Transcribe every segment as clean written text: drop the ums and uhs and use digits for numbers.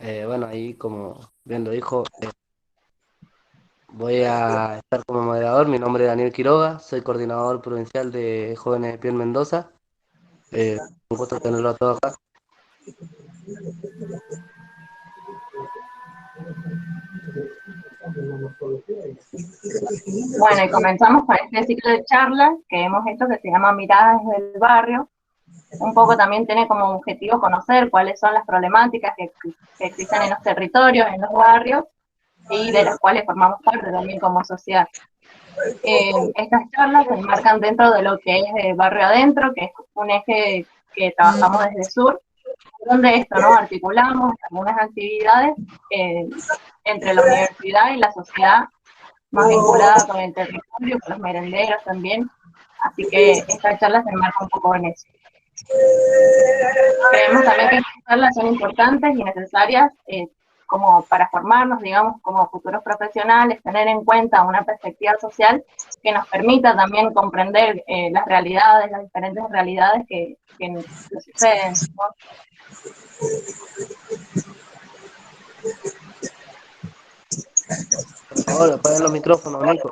Bueno, ahí como bien lo dijo, voy a estar como moderador. Mi nombre es Daniel Quiroga, soy coordinador provincial de Jóvenes de Pie en Mendoza. Un gusto tenerlo a todos acá. Bueno, y comenzamos con este ciclo de charlas que hemos hecho que se llama Miradas del Barrio. Un poco también tiene como objetivo conocer cuáles son las problemáticas que existen en los territorios, en los barrios, y de las cuales formamos parte también como sociedad. Estas charlas se enmarcan dentro de lo que es Barrio Adentro, que es un eje que trabajamos desde Sur, donde esto, ¿no? Articulamos algunas actividades eh, entre la universidad y la sociedad más vinculada con el territorio, con los merenderos también. Así que esta charla se enmarca un poco en eso. Creemos también que estas charlas son importantes y necesarias como para formarnos, digamos, como futuros profesionales, tener en cuenta una perspectiva social que nos permita también comprender las realidades, las diferentes realidades que suceden, ¿no? Por favor, apaguen los micrófonos, Nico.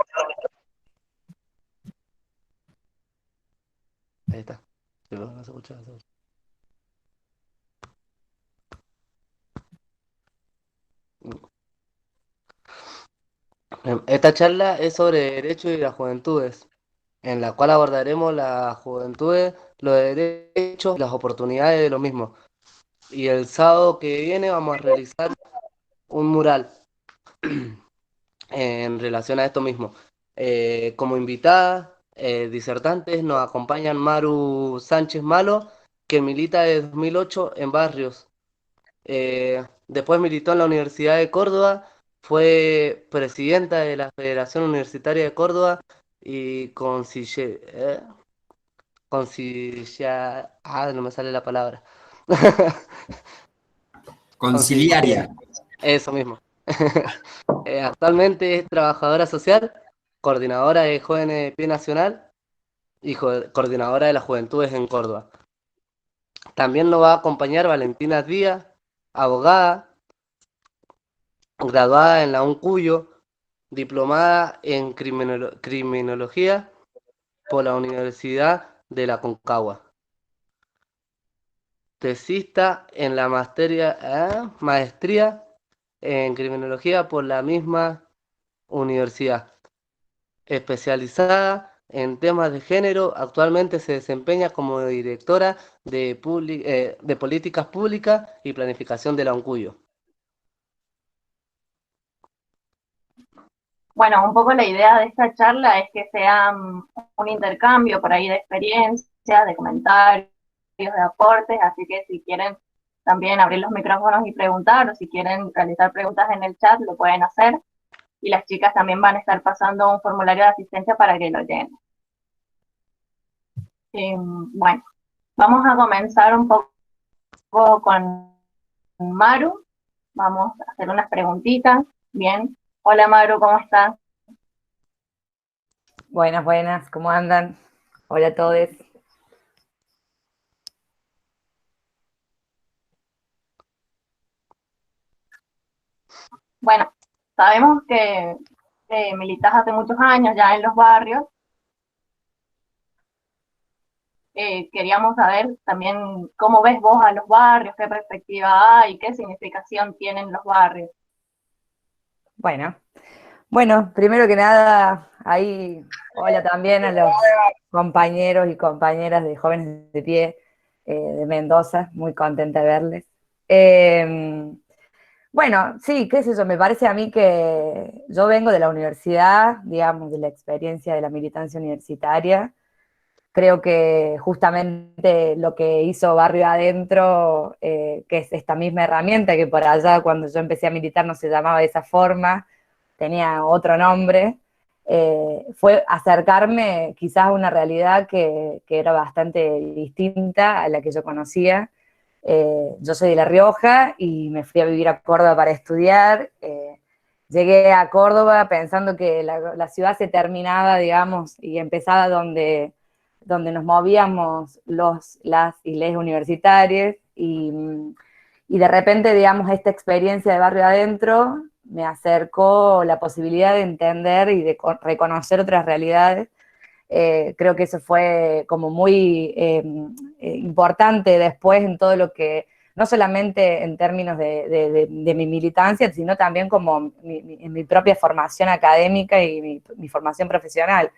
Ahí está. Sí, no se escucha, no se escucha. Esta charla es sobre derechos y las juventudes, en la cual abordaremos las juventudes, los derechos y las oportunidades de lo mismo. Y el sábado que viene vamos a realizar un mural en relación a esto mismo. Como invitada, disertantes, nos acompañan Maru Sánchez Malo, que milita desde 2008 en Barrios. Después militó en la Universidad de Córdoba, fue presidenta de la Federación Universitaria de Córdoba y no me sale la palabra. Conciliaria, Conciliaria. eso mismo. Actualmente es trabajadora social, coordinadora de Jóvenes de Pie Nacional y coordinadora de las Juventudes en Córdoba. También nos va a acompañar Valentina Díaz, abogada, graduada en la UNCUYO, diplomada en criminología por la Universidad de la Concagua. Tesista en la maestría en criminología por la misma universidad. Especializada en temas de género, actualmente se desempeña como directora de políticas públicas y planificación de la UNCUYO. Bueno, un poco la idea de esta charla es que sea un intercambio por ahí de experiencias, de comentarios, de aportes, así que si quieren también abrir los micrófonos y preguntar, o si quieren realizar preguntas en el chat, lo pueden hacer. Y las chicas también van a estar pasando un formulario de asistencia para que lo llenen. Bueno, vamos a comenzar un poco con Maru. Vamos a hacer unas preguntitas. Bien. Hola Maru, ¿cómo estás? Buenas, buenas, ¿cómo andan? Hola a todos. Bueno, sabemos que militas hace muchos años ya en los barrios. Queríamos saber también cómo ves vos a los barrios, qué perspectiva hay, qué significación tienen los barrios. Bueno, primero que nada, ahí, hola también a los compañeros y compañeras de Jóvenes de Pie de Mendoza, muy contenta de verles. Bueno, sí, qué sé yo, me parece a mí que yo vengo de la universidad, digamos, de la experiencia de la militancia universitaria. Creo que justamente lo que hizo Barrio Adentro, que es esta misma herramienta que por allá cuando yo empecé a militar no se llamaba de esa forma, tenía otro nombre, fue acercarme quizás a una realidad que era bastante distinta a la que yo conocía. Yo soy de La Rioja y me fui a vivir a Córdoba para estudiar. Llegué a Córdoba pensando que la ciudad se terminaba, digamos, y empezaba donde nos movíamos las y les universitarios, Y de repente, digamos, esta experiencia de barrio adentro me acercó la posibilidad de entender y de reconocer otras realidades. Creo que eso fue como muy importante después en todo lo que, no solamente en términos de mi militancia, sino también como en mi propia formación académica y mi formación profesional.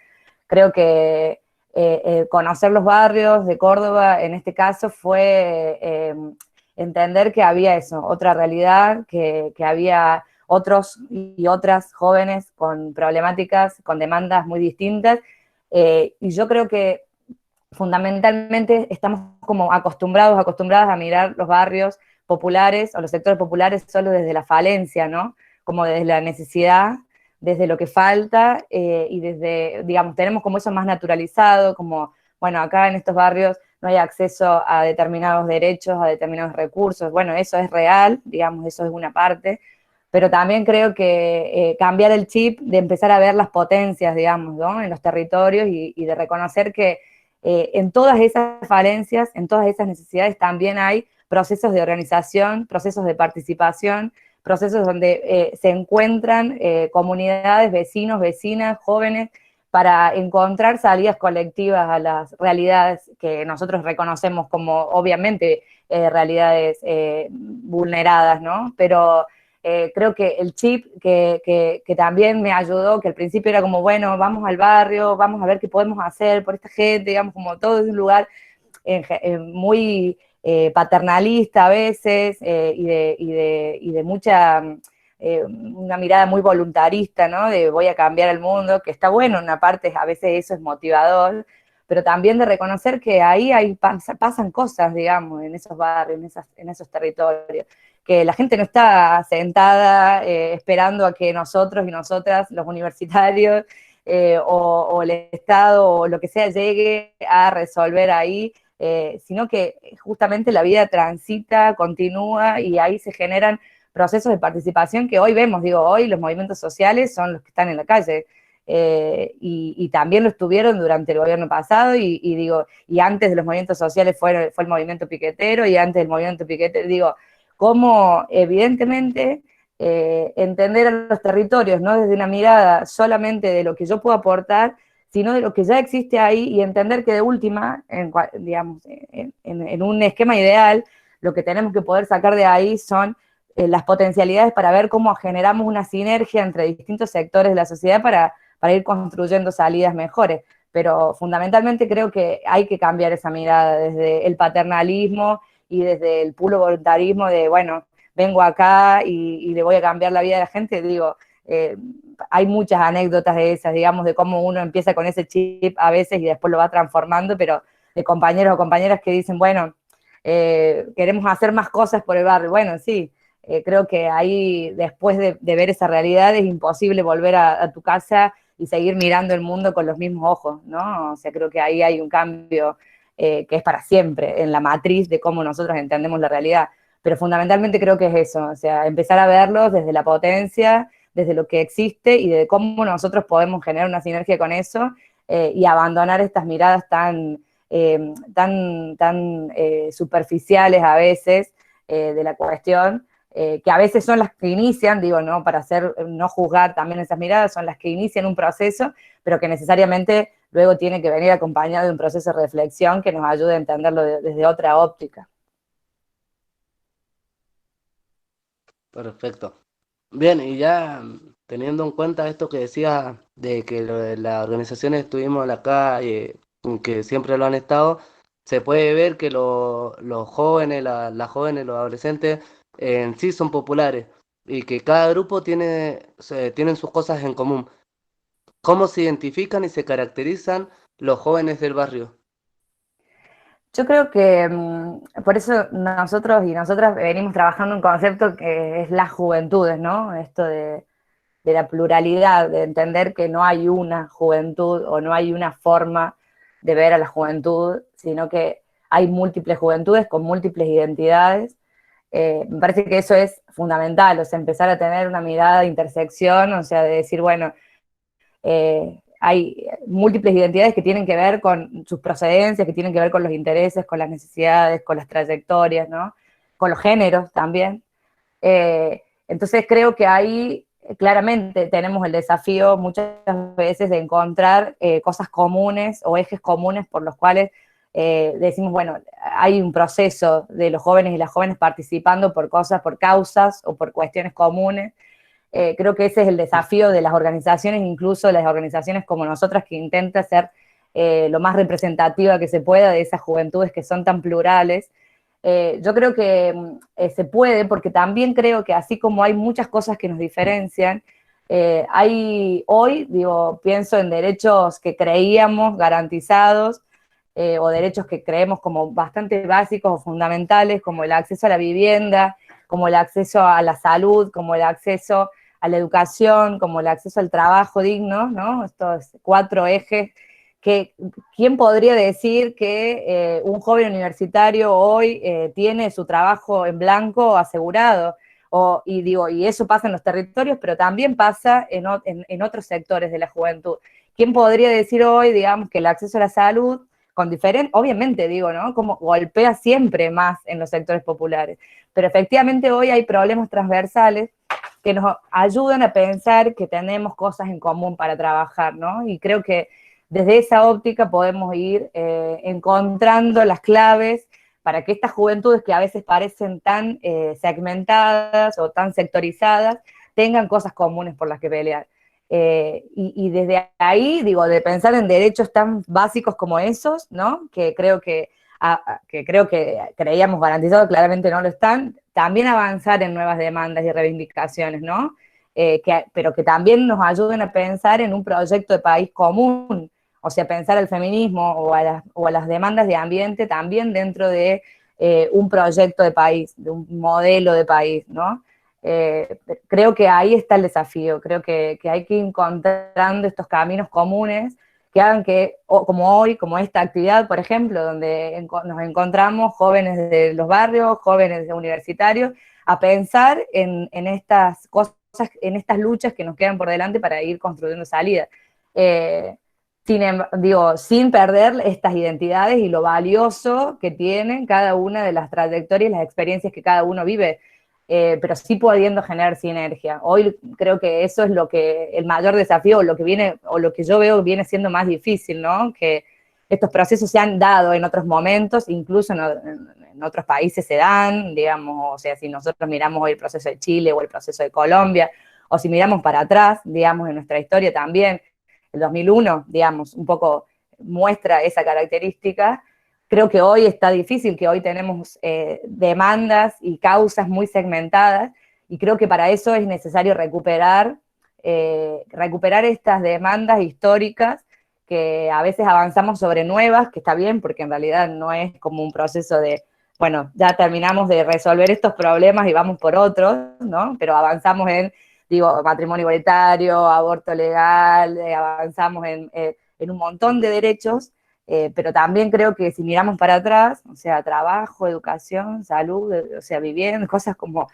Creo que conocer los barrios de Córdoba, en este caso, fue entender que había eso, otra realidad, que había otros y otras jóvenes con problemáticas, con demandas muy distintas, y yo creo que fundamentalmente estamos como acostumbradas a mirar los barrios populares o los sectores populares solo desde la falencia, ¿no? Como desde la necesidad, desde lo que falta, y desde, digamos, tenemos como eso más naturalizado, como, bueno, acá en estos barrios no hay acceso a determinados derechos, a determinados recursos. Bueno, eso es real, digamos, eso es una parte, pero también creo que cambiar el chip de empezar a ver las potencias, digamos, ¿no? En los territorios y de reconocer que en todas esas falencias, en todas esas necesidades también hay procesos de organización, procesos de participación, procesos donde se encuentran comunidades, vecinos, vecinas, jóvenes, para encontrar salidas colectivas a las realidades que nosotros reconocemos como, obviamente, realidades vulneradas, ¿no? Pero creo que el chip que también me ayudó, que al principio era como, bueno, vamos al barrio, vamos a ver qué podemos hacer por esta gente, digamos, como todo es un lugar muy paternalista a veces, y de mucha, una mirada muy voluntarista, ¿no? De voy a cambiar el mundo, que está bueno, en una parte a veces eso es motivador, pero también de reconocer que ahí pasan cosas, digamos, en esos barrios, en esos territorios, que la gente no está sentada esperando a que nosotros y nosotras, los universitarios, o el Estado o lo que sea, llegue a resolver ahí, sino que justamente la vida transita, continúa y ahí se generan procesos de participación que hoy vemos, digo, hoy los movimientos sociales son los que están en la calle, y también lo estuvieron durante el gobierno pasado digo, y antes de los movimientos sociales fue el movimiento piquetero, y antes del movimiento piquetero, digo, cómo evidentemente entender a los territorios, no desde una mirada solamente de lo que yo puedo aportar, sino de lo que ya existe ahí, y entender que de última, digamos, en un esquema ideal, lo que tenemos que poder sacar de ahí son las potencialidades para ver cómo generamos una sinergia entre distintos sectores de la sociedad para ir construyendo salidas mejores. Pero fundamentalmente creo que hay que cambiar esa mirada desde el paternalismo y desde el puro voluntarismo de, bueno, vengo acá y le voy a cambiar la vida a la gente. Digo, hay muchas anécdotas de esas, digamos, de cómo uno empieza con ese chip a veces y después lo va transformando, pero de compañeros o compañeras que dicen, bueno, queremos hacer más cosas por el barrio. Bueno, sí, creo que ahí, después de ver esa realidad, es imposible volver a tu casa y seguir mirando el mundo con los mismos ojos, ¿no? O sea, creo que ahí hay un cambio que es para siempre, en la matriz de cómo nosotros entendemos la realidad. Pero fundamentalmente creo que es eso, o sea, empezar a verlos desde la potencia, desde lo que existe y de cómo nosotros podemos generar una sinergia con eso, y abandonar estas miradas tan superficiales a veces de la cuestión, que a veces son las que inician, digo, no para no juzgar también esas miradas, son las que inician un proceso, pero que necesariamente luego tiene que venir acompañado de un proceso de reflexión que nos ayude a entenderlo desde otra óptica. Perfecto. Bien, y ya teniendo en cuenta esto que decías de que lo de las organizaciones estuvimos en la calle, que siempre lo han estado, se puede ver que los jóvenes, las jóvenes, los adolescentes en sí son populares y que cada grupo tienen sus cosas en común. ¿Cómo se identifican y se caracterizan los jóvenes del barrio? Yo creo que por eso nosotros y nosotras venimos trabajando un concepto que es las juventudes, ¿no? Esto de la pluralidad, de entender que no hay una juventud o no hay una forma de ver a la juventud, sino que hay múltiples juventudes con múltiples identidades. Me parece que eso es fundamental, o sea, empezar a tener una mirada de intersección, o sea, de decir, bueno, hay múltiples identidades que tienen que ver con sus procedencias, que tienen que ver con los intereses, con las necesidades, con las trayectorias, ¿no? con los géneros también. Entonces creo que ahí claramente tenemos el desafío muchas veces de encontrar cosas comunes o ejes comunes por los cuales decimos, bueno, hay un proceso de los jóvenes y las jóvenes participando por cosas, por causas o por cuestiones comunes. Creo que ese es el desafío de las organizaciones, incluso de las organizaciones como nosotras, que intenta ser lo más representativa que se pueda de esas juventudes que son tan plurales. Yo creo que se puede, porque también creo que así como hay muchas cosas que nos diferencian, hay hoy, digo, pienso en derechos que creíamos garantizados, o derechos que creemos como bastante básicos o fundamentales, como el acceso a la vivienda, como el acceso a la salud, como el acceso a la educación, como el acceso al trabajo digno, ¿no? Estos 4 ejes que, ¿quién podría decir que un joven universitario hoy tiene su trabajo en blanco asegurado? Y eso pasa en los territorios, pero también pasa en otros sectores de la juventud. ¿Quién podría decir hoy, digamos, que el acceso a la salud, obviamente digo, ¿no? Como golpea siempre más en los sectores populares, pero efectivamente hoy hay problemas transversales que nos ayudan a pensar que tenemos cosas en común para trabajar, ¿no? Y creo que desde esa óptica podemos ir encontrando las claves para que estas juventudes que a veces parecen tan segmentadas o tan sectorizadas tengan cosas comunes por las que pelear. Y desde ahí, digo, de pensar en derechos tan básicos como esos, ¿no? Que creo que creíamos garantizados, claramente no lo están, también avanzar en nuevas demandas y reivindicaciones, ¿no? Pero que también nos ayuden a pensar en un proyecto de país común, o sea, pensar el feminismo o a las demandas de ambiente también dentro de un proyecto de país, de un modelo de país, ¿no? Creo que ahí está el desafío, creo que hay que ir encontrando estos caminos comunes que hagan que, como hoy, como esta actividad, por ejemplo, donde nos encontramos jóvenes de los barrios, jóvenes universitarios, a pensar en estas cosas, en estas luchas que nos quedan por delante para ir construyendo salida. Sin perder estas identidades y lo valioso que tienen cada una de las trayectorias y las experiencias que cada uno vive, pero sí pudiendo generar sinergia. Hoy creo que eso es el mayor desafío, o lo que yo veo viene siendo más difícil, ¿no? Que estos procesos se han dado en otros momentos, incluso en otros países se dan, digamos, o sea, si nosotros miramos hoy el proceso de Chile o el proceso de Colombia, o si miramos para atrás, digamos, en nuestra historia también, el 2001, digamos, un poco muestra esa característica. Creo que hoy está difícil, que hoy tenemos demandas y causas muy segmentadas, y creo que para eso es necesario recuperar estas demandas históricas, que a veces avanzamos sobre nuevas, que está bien, porque en realidad no es como un proceso de, bueno, ya terminamos de resolver estos problemas y vamos por otros, ¿no? Pero avanzamos en, matrimonio igualitario, aborto legal, avanzamos en un montón de derechos, pero también creo que si miramos para atrás, o sea, trabajo, educación, salud, o sea, vivienda, cosas como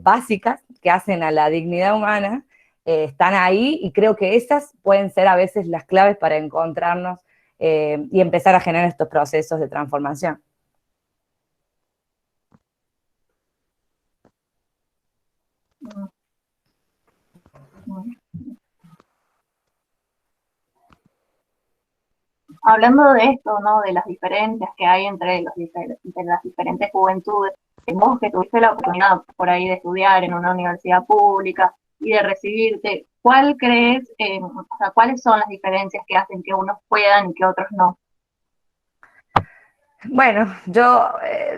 básicas que hacen a la dignidad humana, están ahí, y creo que esas pueden ser a veces las claves para encontrarnos y empezar a generar estos procesos de transformación. Hablando de esto, ¿no? De las diferencias que hay entre las diferentes juventudes, vos que tuviste la oportunidad por ahí de estudiar en una universidad pública y de recibirte, ¿cuál crees, o sea, cuáles son las diferencias que hacen que unos puedan y que otros no? Bueno, yo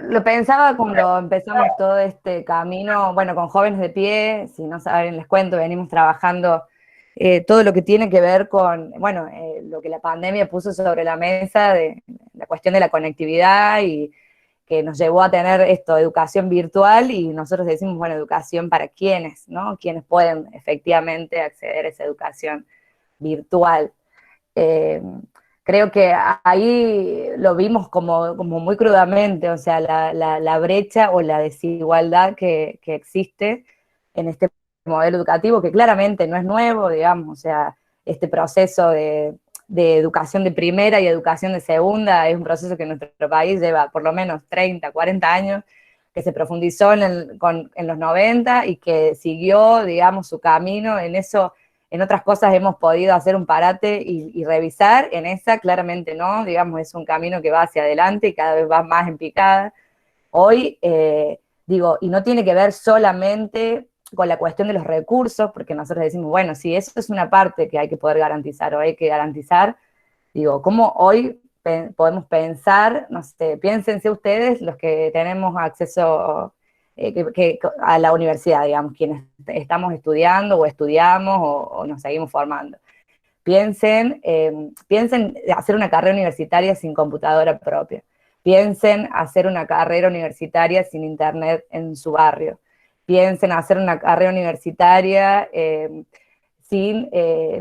lo pensaba cuando empezamos todo este camino, bueno, con Jóvenes de Pie, si no saben, les cuento, venimos trabajando todo lo que tiene que ver con, bueno, lo que la pandemia puso sobre la mesa, de la cuestión de la conectividad, y que nos llevó a tener educación virtual, y nosotros decimos, bueno, educación para quiénes, ¿no? Quienes pueden efectivamente acceder a esa educación virtual. Creo que ahí lo vimos como muy crudamente, o sea, la brecha o la desigualdad que existe en este modelo educativo, que claramente no es nuevo, digamos, o sea, este proceso de educación de primera y educación de segunda es un proceso que en nuestro país lleva por lo menos 30, 40 años, se profundizó en los 90 y que siguió, digamos, su camino en eso. En otras cosas hemos podido hacer un parate y revisar, en esa claramente no, digamos, es un camino que va hacia adelante y cada vez va más en picada. Hoy, digo, y no tiene que ver solamente con la cuestión de los recursos, porque nosotros decimos, bueno, sí, eso es una parte que hay que poder garantizar, o hay que garantizar, digo, ¿cómo hoy podemos pensar, no sé, piénsense ustedes, los que tenemos acceso a la universidad, digamos, quienes estamos estudiando o estudiamos o nos seguimos formando. Piensen hacer una carrera universitaria sin computadora propia. Piensen hacer una carrera universitaria sin internet en su barrio. Piensen hacer una carrera universitaria sin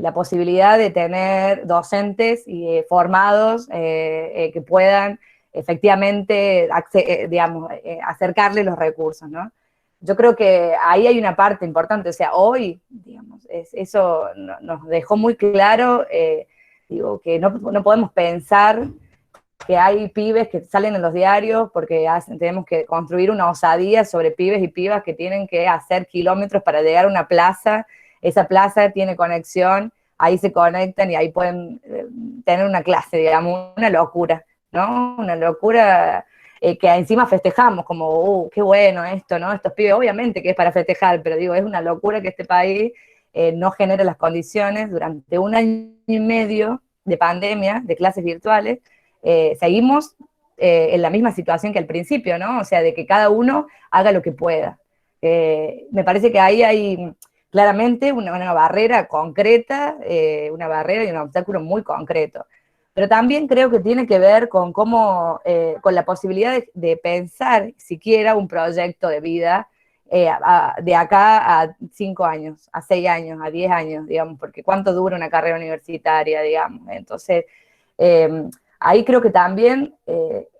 la posibilidad de tener docentes formados que puedan efectivamente, digamos, acercarle los recursos, ¿no? Yo creo que ahí hay una parte importante, o sea, hoy, digamos, eso nos dejó muy claro, digo, que no podemos pensar que hay pibes que salen en los diarios porque tenemos que construir una osadía sobre pibes y pibas que tienen que hacer kilómetros para llegar a una plaza. Esa plaza tiene conexión, ahí se conectan y ahí pueden tener una clase, digamos, una locura, ¿no? Una locura que encima festejamos, como, qué bueno esto, ¿no? Estos pibes, obviamente que es para festejar, pero digo, es una locura que este país no genere las condiciones durante 1 año y medio de pandemia, de clases virtuales, seguimos en la misma situación que al principio, ¿no? O sea, de que cada uno haga lo que pueda. Me parece que ahí hay claramente una barrera concreta, una barrera y un obstáculo muy concreto. Pero también creo que tiene que ver con cómo, con la posibilidad de pensar siquiera un proyecto de vida de acá a 5 años, a 6 años, a 10 años, digamos, porque cuánto dura una carrera universitaria, digamos. Entonces, ahí creo que también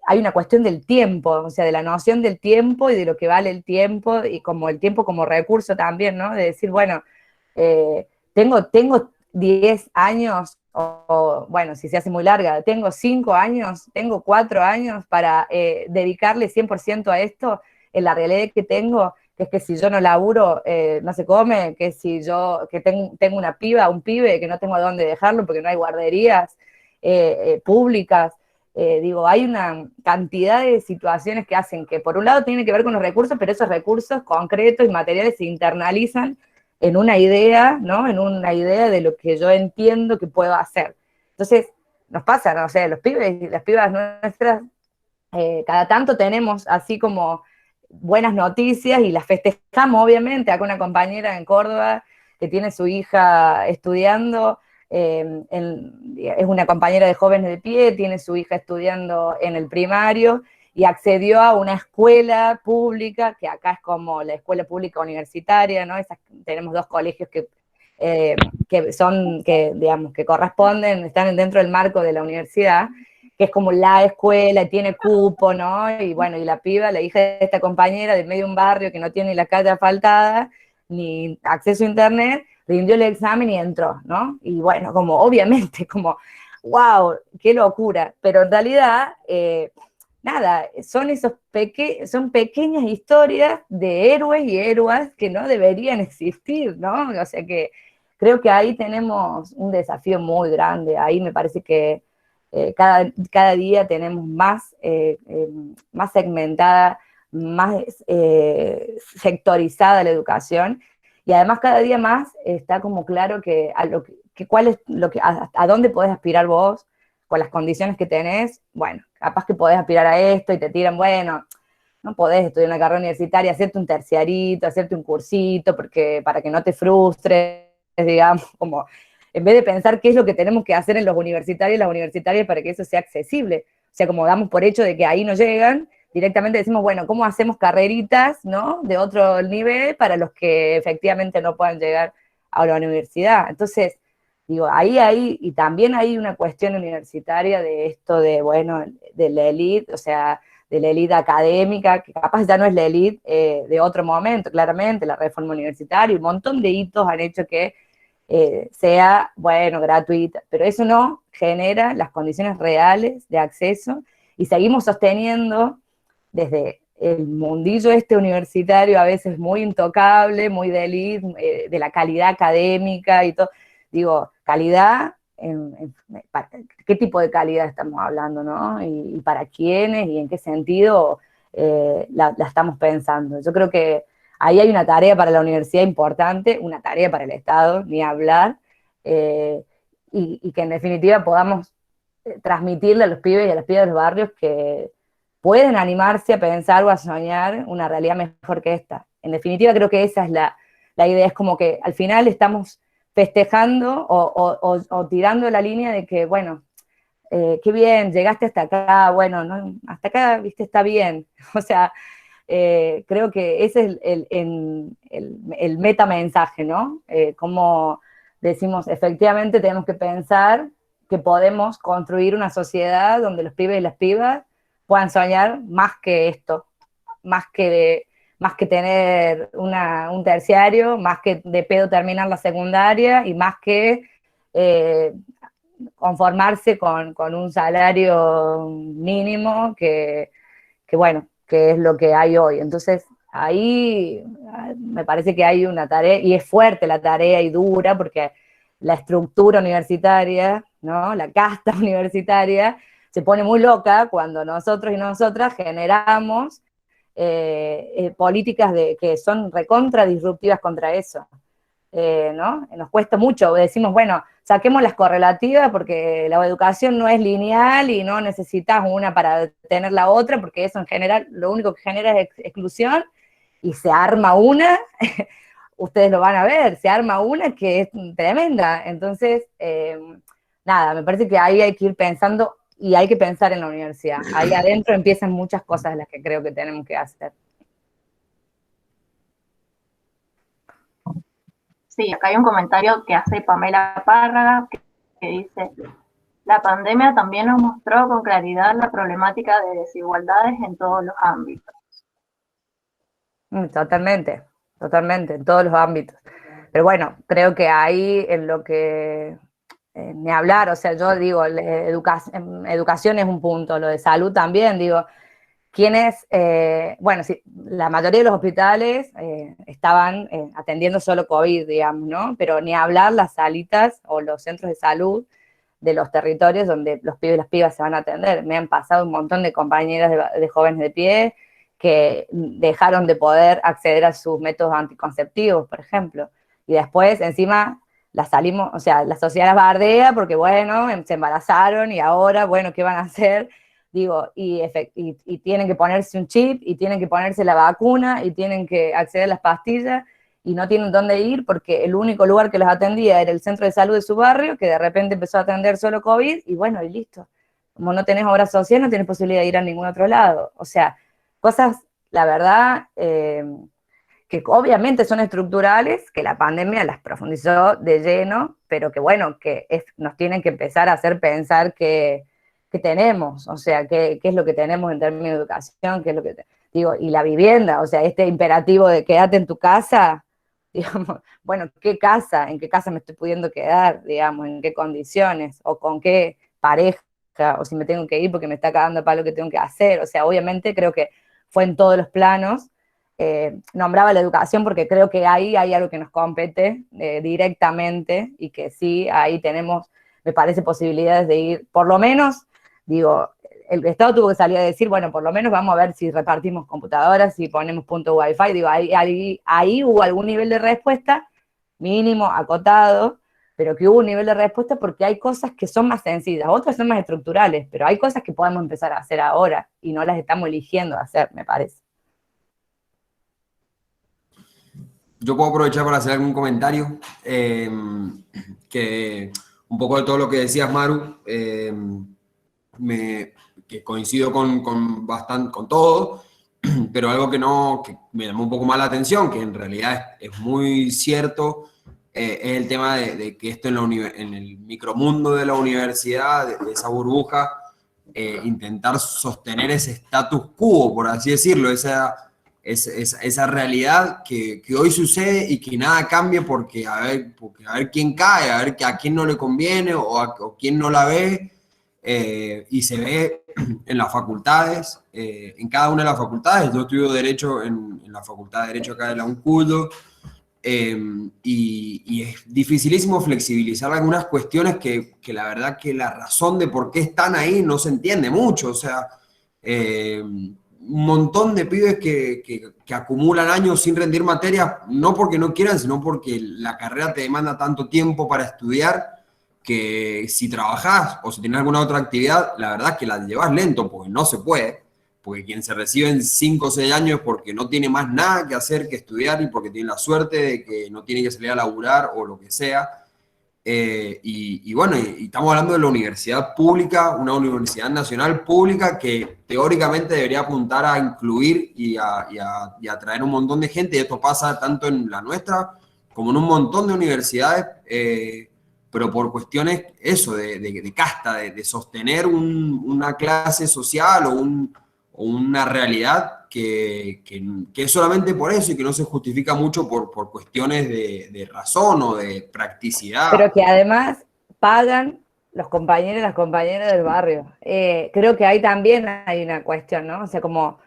hay una cuestión del tiempo, o sea, de la noción del tiempo y de lo que vale el tiempo, y como el tiempo como recurso también, ¿no? De decir, bueno, tengo 10 años, bueno, si se hace muy larga, tengo 5 años, tengo 4 años para dedicarle 100% a esto, en la realidad que tengo, que es que si yo no laburo, no se come, que si yo, que tengo una piba, un pibe, que no tengo a dónde dejarlo porque no hay guarderías públicas. Digo, hay una cantidad de situaciones que hacen que, por un lado, tienen que ver con los recursos, pero esos recursos concretos y materiales se internalizan en una idea, ¿no? En una idea de lo que yo entiendo que puedo hacer. Entonces, nos pasa, ¿no? O sea, los pibes y las pibas nuestras, cada tanto tenemos así como buenas noticias y las festejamos, obviamente. Acá una compañera en Córdoba que tiene su hija estudiando, es una compañera de Jóvenes de Pie, tiene su hija estudiando en el primario y accedió a una escuela pública, que acá es como la escuela pública universitaria, ¿no? Tenemos 2 colegios digamos, que corresponden, están dentro del marco de la universidad, que es como la escuela, y tiene cupo, ¿no? Y bueno, y la piba, la hija de esta compañera, de medio de un barrio que no tiene ni la calle asfaltada, ni acceso a internet, rindió el examen y entró, ¿no? Y bueno, como obviamente, como, wow, qué locura, pero en realidad, nada, son pequeñas historias de héroes y héroas que no deberían existir, ¿no? O sea que creo que ahí tenemos un desafío muy grande, ahí me parece que cada día tenemos más segmentada, más sectorizada la educación, y además cada día más está como claro que cuál es a dónde podés aspirar vos con las condiciones que tenés. Bueno, capaz que podés aspirar a esto y te tiran, bueno, no podés estudiar una carrera universitaria, hacerte un terciarito, hacerte un cursito, porque para que no te frustres, digamos, como en vez de pensar qué es lo que tenemos que hacer en los universitarios y las universitarias para que eso sea accesible. O sea, como damos por hecho de que ahí no llegan, directamente decimos, bueno, ¿cómo hacemos carreritas, ¿no? De otro nivel para los que efectivamente no puedan llegar a la universidad? Entonces, digo, y también hay una cuestión universitaria de esto de, bueno, de la élite, o sea, de la élite académica, que capaz ya no es la élite de otro momento, claramente, la reforma universitaria, un montón de hitos han hecho que sea, bueno, gratuita, pero eso no genera las condiciones reales de acceso, y seguimos sosteniendo desde el mundillo este universitario a veces muy intocable, muy de elite, de la calidad académica y todo. Digo, calidad, ¿qué tipo de calidad estamos hablando, no? Y para quiénes y en qué sentido la estamos pensando. Yo creo que ahí hay una tarea para la universidad importante, una tarea para el Estado, ni hablar, y que en definitiva podamos transmitirle a los pibes y a las pibas de los barrios que pueden animarse a pensar o a soñar una realidad mejor que esta. En definitiva, creo que esa es la idea, es como que al final estamos festejando o tirando la línea de que, bueno, qué bien, llegaste hasta acá, bueno, no, hasta acá, viste, está bien. O sea, creo que ese es el metamensaje, ¿no? Como decimos, efectivamente tenemos que pensar que podemos construir una sociedad donde los pibes y las pibas puedan soñar más que esto, más que tener un terciario, más que de pedo terminar la secundaria y más que conformarse con un salario mínimo bueno, que es lo que hay hoy. Entonces, ahí me parece que hay una tarea, y es fuerte la tarea y dura, porque la estructura universitaria, ¿no? La casta universitaria, se pone muy loca cuando nosotros y nosotras generamos políticas que son recontra disruptivas contra eso. ¿No? Nos cuesta mucho, decimos, bueno, saquemos las correlativas porque la educación no es lineal y no necesitas una para tener la otra, porque eso en general lo único que genera es exclusión, y se arma una, ustedes lo van a ver, se arma una que es tremenda. Entonces, nada, me parece que ahí hay que ir pensando, y hay que pensar en la universidad. Ahí adentro empiezan muchas cosas de las que creo que tenemos que hacer. Sí, acá hay un comentario que hace Pamela Párraga que dice: la pandemia también nos mostró con claridad la problemática de desigualdades en todos los ámbitos. Totalmente, totalmente, en todos los ámbitos. Pero bueno, creo que ahí en lo que, ni hablar, o sea, yo digo, educación es un punto, lo de salud también, digo, bueno, sí, la mayoría de los hospitales estaban atendiendo solo COVID, digamos, ¿no? Pero ni hablar las salitas o los centros de salud de los territorios donde los pibes y las pibas se van a atender. Me han pasado un montón de compañeras de jóvenes de pie que dejaron de poder acceder a sus métodos anticonceptivos, por ejemplo. Y después, encima, la sociedad las bardea porque, bueno, se embarazaron y ahora, bueno, ¿qué van a hacer? Digo, y tienen que ponerse un chip, y tienen que ponerse la vacuna, y tienen que acceder a las pastillas, y no tienen dónde ir porque el único lugar que los atendía era el centro de salud de su barrio, que de repente empezó a atender solo COVID, y bueno, y listo. Como no tenés obra social, no tenés posibilidad de ir a ningún otro lado. O sea, cosas, la verdad, que obviamente son estructurales, que la pandemia las profundizó de lleno, pero que bueno, nos tienen que empezar a hacer pensar que tenemos, o sea, qué es lo que tenemos en términos de educación, qué es lo que digo, y la vivienda, o sea, este imperativo de quédate en tu casa, digamos, bueno, ¿qué casa? ¿En qué casa me estoy pudiendo quedar? Digamos, ¿en qué condiciones? ¿O con qué pareja? O si me tengo que ir porque me está cagando a palo que tengo que hacer. O sea, obviamente creo que fue en todos los planos. Nombraba la educación porque creo que ahí hay algo que nos compete directamente, y que sí, ahí tenemos, me parece, posibilidades de ir, por lo menos, digo, el Estado tuvo que salir a decir, bueno, por lo menos vamos a ver si repartimos computadoras, si ponemos punto Wi-Fi, digo, ahí hubo algún nivel de respuesta, mínimo, acotado, pero que hubo un nivel de respuesta, porque hay cosas que son más sencillas, otras son más estructurales, pero hay cosas que podemos empezar a hacer ahora, y no las estamos eligiendo hacer, me parece. Yo puedo aprovechar para hacer algún comentario, que un poco de todo lo que decías, Maru, que coincido con todo, pero algo que me llamó un poco más la atención, que en realidad es muy cierto, es el tema de que esto en el micromundo de la universidad, de esa burbuja, intentar sostener ese status quo, por así decirlo, esa realidad que hoy sucede y que nada cambia porque a ver quién cae, a ver a quién no le conviene o quién no la ve. y se ve en las facultades, en cada una de las facultades. Yo estudio Derecho en la Facultad de Derecho acá de la UNCULDO, y es dificilísimo flexibilizar algunas cuestiones que la verdad que la razón de por qué están ahí no se entiende mucho. O sea, un montón de pibes que acumulan años sin rendir materias, no porque no quieran, sino porque la carrera te demanda tanto tiempo para estudiar que si trabajás o si tienes alguna otra actividad, la verdad es que la llevas lento, porque no se puede. Porque quien se recibe en 5 o 6 años es porque no tiene más nada que hacer que estudiar y porque tiene la suerte de que no tiene que salir a laburar o lo que sea. Y bueno, y estamos hablando de la universidad pública, una universidad nacional pública que teóricamente debería apuntar a incluir y a atraer un montón de gente, y esto pasa tanto en la nuestra como en un montón de universidades, pero por cuestiones, eso, de casta, de sostener una clase social o una realidad que es solamente por eso y que no se justifica mucho por cuestiones de razón o de practicidad. Pero que además pagan los compañeros y las compañeras del barrio. Creo que ahí también hay una cuestión, ¿no? O sea, como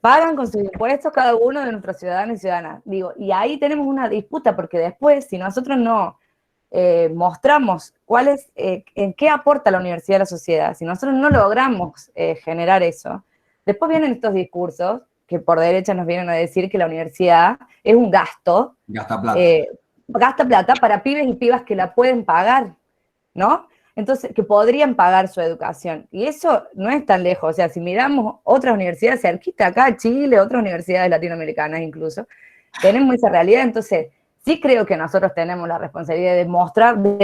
pagan con sus impuestos cada uno de nuestros ciudadanos y ciudadanas. Digo, y ahí tenemos una disputa, porque después, si nosotros no mostramos en qué aporta la universidad a la sociedad, si nosotros no logramos generar eso, después vienen estos discursos que por derecha nos vienen a decir que la universidad es un gasto, Gasta plata. gasta plata para pibes y pibas que la pueden pagar, ¿no? Entonces, que podrían pagar su educación. Y eso no es tan lejos. O sea, si miramos otras universidades cerquita acá, Chile, otras universidades latinoamericanas incluso, tenemos esa realidad. Entonces, sí creo que nosotros tenemos la responsabilidad de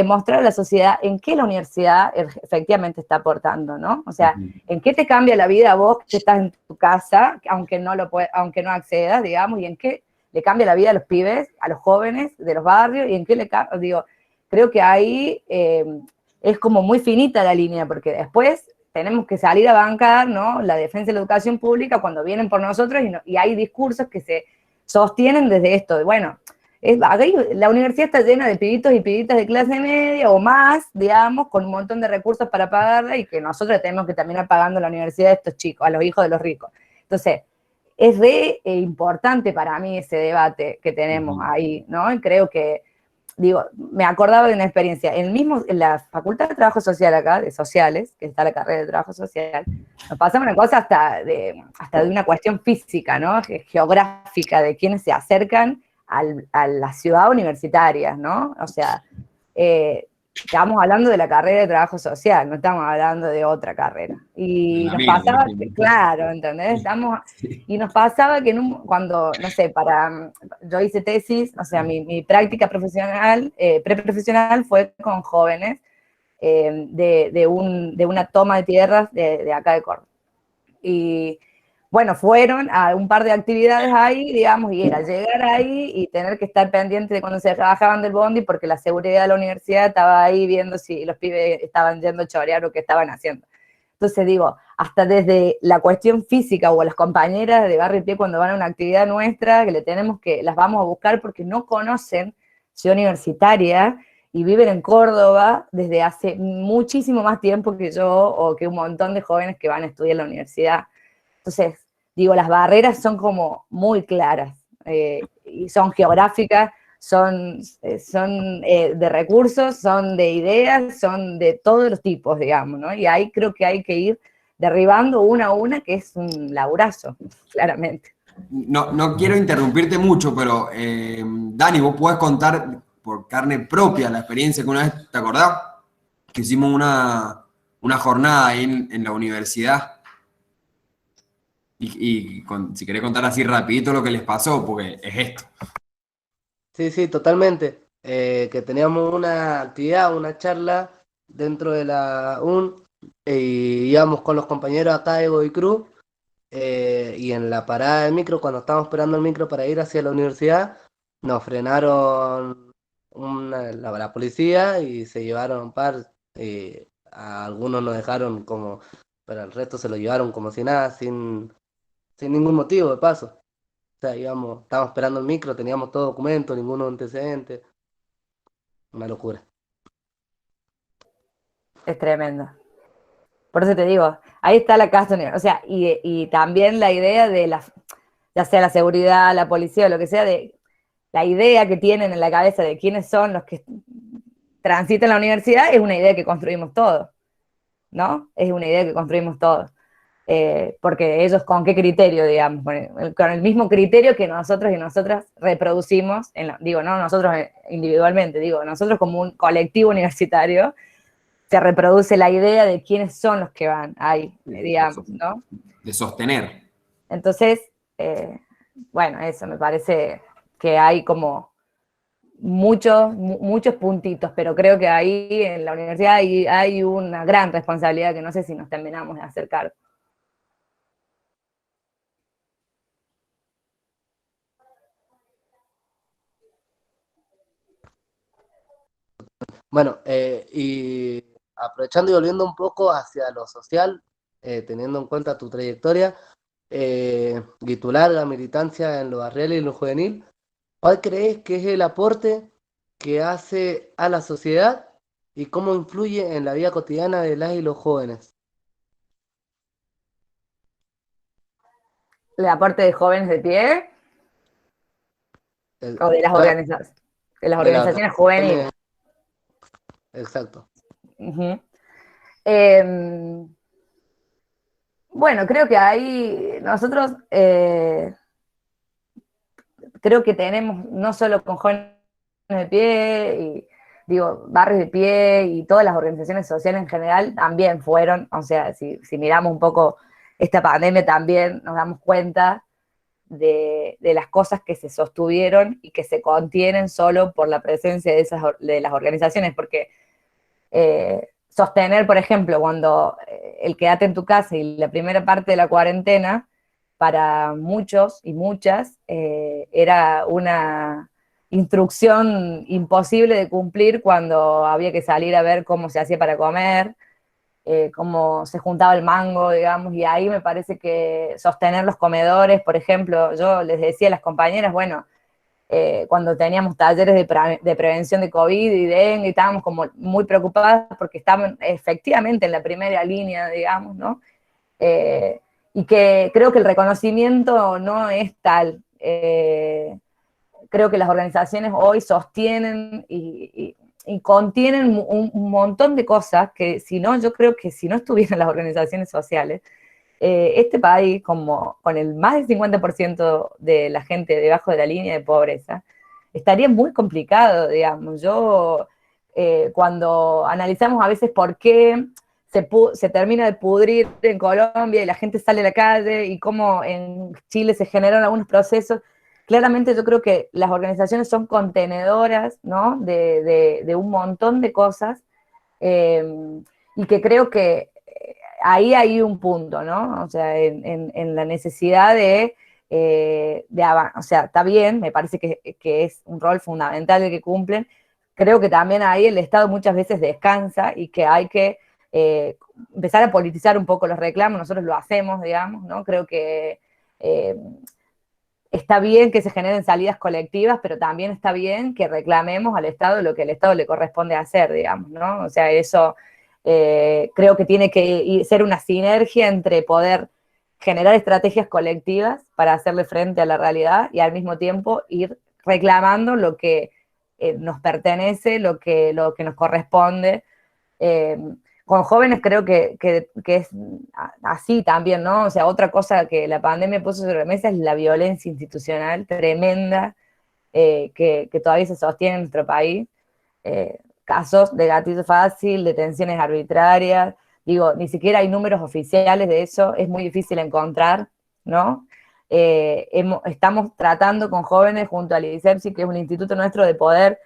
mostrar a la sociedad en qué la universidad efectivamente está aportando, ¿no? O sea, en qué te cambia la vida a vos que estás en tu casa, aunque no accedas, digamos, y en qué le cambia la vida a los pibes, a los jóvenes de los barrios, y en qué digo, creo que ahí es como muy finita la línea, porque después tenemos que salir a bancar, ¿no?, la defensa de la educación pública cuando vienen por nosotros, y hay discursos que se sostienen desde esto. Bueno, la universidad está llena de pibitos y pibitas de clase media o más, digamos, con un montón de recursos para pagarla, y que nosotros tenemos que terminar pagando la universidad de estos chicos, a los hijos de los ricos. Entonces, es importante para mí ese debate que tenemos ahí, ¿no? Y creo que, digo, me acordaba de una experiencia, en la Facultad de Trabajo Social acá, de Sociales, que está la carrera de Trabajo Social, nos pasaba una cosa hasta de una cuestión física, ¿no?, geográfica, de quienes se acercan a la ciudad universitaria, ¿no? O sea, estamos hablando de la carrera de Trabajo Social, no estamos hablando de otra carrera. Y nos pasaba, claro, ¿entendés? Y nos pasaba que cuando, no sé, yo hice tesis, o sea, mi práctica profesional, preprofesional fue con jóvenes de una toma de tierras de acá de Córdoba. Y bueno, fueron a un par de actividades ahí, digamos, y era llegar ahí y tener que estar pendiente de cuando se bajaban del bondi, porque la seguridad de la universidad estaba ahí viendo si los pibes estaban yendo a chorear o qué estaban haciendo. Entonces digo, hasta desde la cuestión física, o las compañeras de Barrio Pie cuando van a una actividad nuestra, las vamos a buscar porque no conocen Ciudad Universitaria y viven en Córdoba desde hace muchísimo más tiempo que yo, o que un montón de jóvenes que van a estudiar en la universidad. Entonces, digo, las barreras son como muy claras, y son geográficas, son de recursos, son de ideas, son de todos los tipos, digamos, ¿no? Y ahí creo que hay que ir derribando una a una, que es un laburazo, claramente. No quiero interrumpirte mucho, pero Dani, vos podés contar por carne propia la experiencia que una vez, ¿te acordás? Que hicimos una jornada ahí en la universidad. Si querés contar así rapidito lo que les pasó, porque es esto. Sí, sí, totalmente. Que teníamos una actividad, una charla dentro de la UN, y íbamos con los compañeros acá de Godoy Cruz, y en la parada del micro, cuando estábamos esperando el micro para ir hacia la universidad, nos frenaron la policía y se llevaron un par, a algunos nos dejaron como, pero al resto se lo llevaron como si nada, sin ningún motivo de paso. O sea, estábamos esperando el micro, teníamos todo documento, ninguno antecedente. Una locura. Es tremendo. Por eso te digo, ahí está la casta universitaria. O sea, y también la idea de ya sea la seguridad, la policía o lo que sea, de la idea que tienen en la cabeza de quiénes son los que transitan la universidad es una idea que construimos todos, ¿no? Es una idea que construimos todos. Porque ellos con qué criterio, digamos, con el mismo criterio que nosotros y nosotras reproducimos, digo, no nosotros individualmente, digo, nosotros como un colectivo universitario, se reproduce la idea de quiénes son los que van ahí, digamos, ¿no? De sostener. Entonces, bueno, eso me parece que hay como muchos puntitos, pero creo que ahí en la universidad hay una gran responsabilidad que no sé si nos terminamos de hacer cargo. Bueno, y aprovechando y volviendo un poco hacia lo social, teniendo en cuenta tu trayectoria y tu larga militancia en lo barrial y lo juvenil, ¿cuál crees que es el aporte que hace a la sociedad y cómo influye en la vida cotidiana de las y los jóvenes? ¿El aporte de jóvenes de pie El- o de claro, de las de las organizaciones juveniles? jóvenes, exacto. Uh-huh. Bueno, creo que ahí nosotros creo que tenemos, no solo con jóvenes de pie, y digo, barrios de pie y todas las organizaciones sociales en general también fueron, o sea, si miramos un poco esta pandemia también nos damos cuenta de las cosas que se sostuvieron y que se contienen solo por la presencia de las organizaciones, porque sostener, por ejemplo, cuando el quédate en tu casa y la primera parte de la cuarentena, para muchos y muchas, era una instrucción imposible de cumplir cuando había que salir a ver cómo se hacía para comer, cómo se juntaba el mango, digamos, y ahí me parece que sostener los comedores, por ejemplo, yo les decía a las compañeras, bueno, cuando teníamos talleres de prevención de COVID y dengue, y estábamos como muy preocupadas porque estaban efectivamente en la primera línea, digamos, ¿no? Y que creo que el reconocimiento no es tal. Creo que las organizaciones hoy sostienen y contienen un montón de cosas que si no, yo creo que si no estuvieran las organizaciones sociales, este país, como con el más del 50% de la gente debajo de la línea de pobreza, estaría muy complicado, digamos. Yo, cuando analizamos a veces por qué se termina de pudrir en Colombia y la gente sale a la calle y cómo en Chile se generan algunos procesos, claramente yo creo que las organizaciones son contenedoras, ¿no? de un montón de cosas, eh, y que creo que ahí hay un punto, ¿no? O sea, en la necesidad o sea, está bien, me parece que es un rol fundamental el que cumplen. Creo que también ahí el Estado muchas veces descansa y que hay que empezar a politizar un poco los reclamos, nosotros lo hacemos, digamos, ¿no? Creo que eh, está bien que se generen salidas colectivas, pero también está bien que reclamemos al Estado lo que al Estado le corresponde hacer, digamos, ¿no? O sea, eso creo que tiene que ser una sinergia entre poder generar estrategias colectivas para hacerle frente a la realidad y al mismo tiempo ir reclamando lo que nos pertenece, lo que nos corresponde. Eh, con jóvenes creo que es así también, ¿no? O sea, otra cosa que la pandemia puso sobre la mesa es la violencia institucional tremenda que todavía se sostiene en nuestro país. Casos de gatillo fácil, detenciones arbitrarias, digo, ni siquiera hay números oficiales de eso, es muy difícil encontrar, ¿no? Estamos tratando con jóvenes junto al IDICEPSI, que es un instituto nuestro, de poder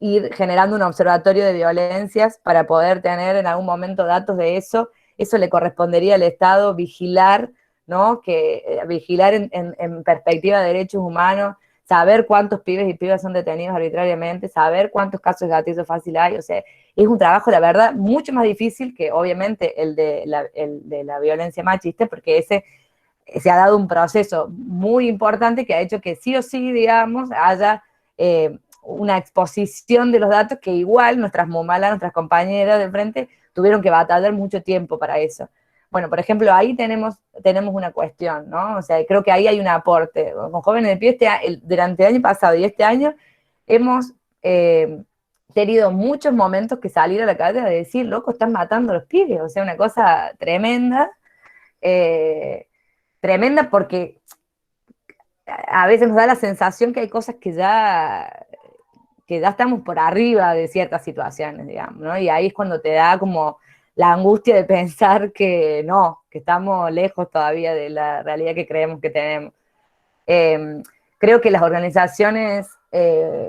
ir generando un observatorio de violencias para poder tener en algún momento datos de eso. Eso le correspondería al Estado vigilar, ¿no? Vigilar en perspectiva de derechos humanos, saber cuántos pibes y pibas son detenidos arbitrariamente, saber cuántos casos de gatillo fácil hay. O sea, es un trabajo, la verdad, mucho más difícil que obviamente el de la violencia machista, porque ese se ha dado un proceso muy importante que ha hecho que sí o sí, digamos, haya una exposición de los datos que igual nuestras momalas, nuestras compañeras del frente, tuvieron que batallar mucho tiempo para eso. Bueno, por ejemplo, ahí tenemos una cuestión, ¿no? O sea, creo que ahí hay un aporte. Con Jóvenes de Pie, durante el año pasado y este año, hemos tenido muchos momentos que salir a la calle a decir, loco, están matando a los pibes. O sea, una cosa tremenda. Tremenda porque a veces nos da la sensación que hay cosas que ya estamos por arriba de ciertas situaciones, digamos, ¿no? Y ahí es cuando te da como la angustia de pensar que no, que estamos lejos todavía de la realidad que creemos que tenemos. Creo que las organizaciones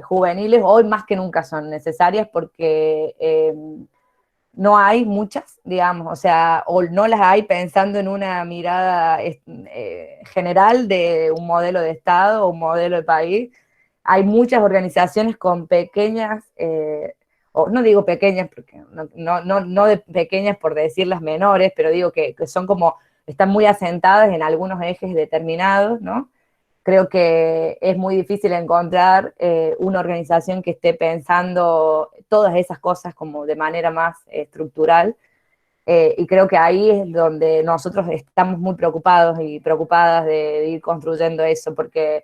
juveniles hoy más que nunca son necesarias porque no hay muchas, digamos, o sea, o no las hay pensando en una mirada general de un modelo de Estado o un modelo de país. Hay muchas organizaciones con pequeñas, o no digo pequeñas, porque no de pequeñas por decirlas menores, pero digo que son como, están muy asentadas en algunos ejes determinados, ¿no? Creo que es muy difícil encontrar una organización que esté pensando todas esas cosas como de manera más estructural. Y creo que ahí es donde nosotros estamos muy preocupados y preocupadas de ir construyendo eso, porque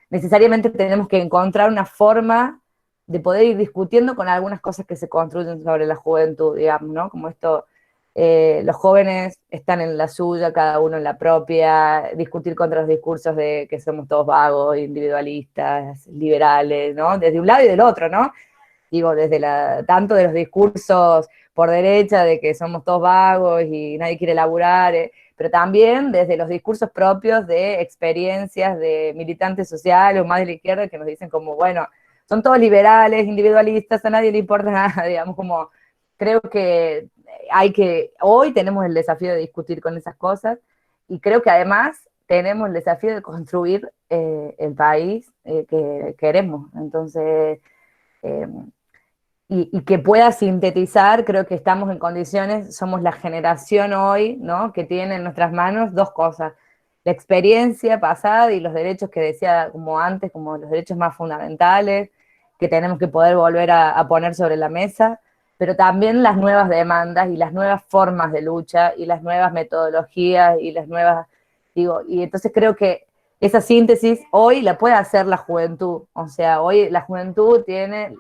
necesariamente tenemos que encontrar una forma de poder ir discutiendo con algunas cosas que se construyen sobre la juventud, digamos, ¿no? Como esto, los jóvenes están en la suya, cada uno en la propia, discutir contra los discursos de que somos todos vagos, individualistas, liberales, ¿no? Desde un lado y del otro, ¿no? Digo, desde tanto de los discursos por derecha de que somos todos vagos y nadie quiere laburar, pero también desde los discursos propios de experiencias de militantes sociales o más de la izquierda que nos dicen como, bueno, son todos liberales, individualistas, a nadie le importa nada, digamos, como creo que hoy tenemos el desafío de discutir con esas cosas y creo que además tenemos el desafío de construir el país que queremos. Entonces, y que pueda sintetizar, creo que estamos en condiciones, somos la generación hoy, ¿no? Que tiene en nuestras manos dos cosas, la experiencia pasada y los derechos que decía como antes, como los derechos más fundamentales, que tenemos que poder volver a poner sobre la mesa, pero también las nuevas demandas y las nuevas formas de lucha y las nuevas metodologías y las nuevas, digo, y entonces creo que esa síntesis hoy la puede hacer la juventud. O sea, hoy las juventudes tienen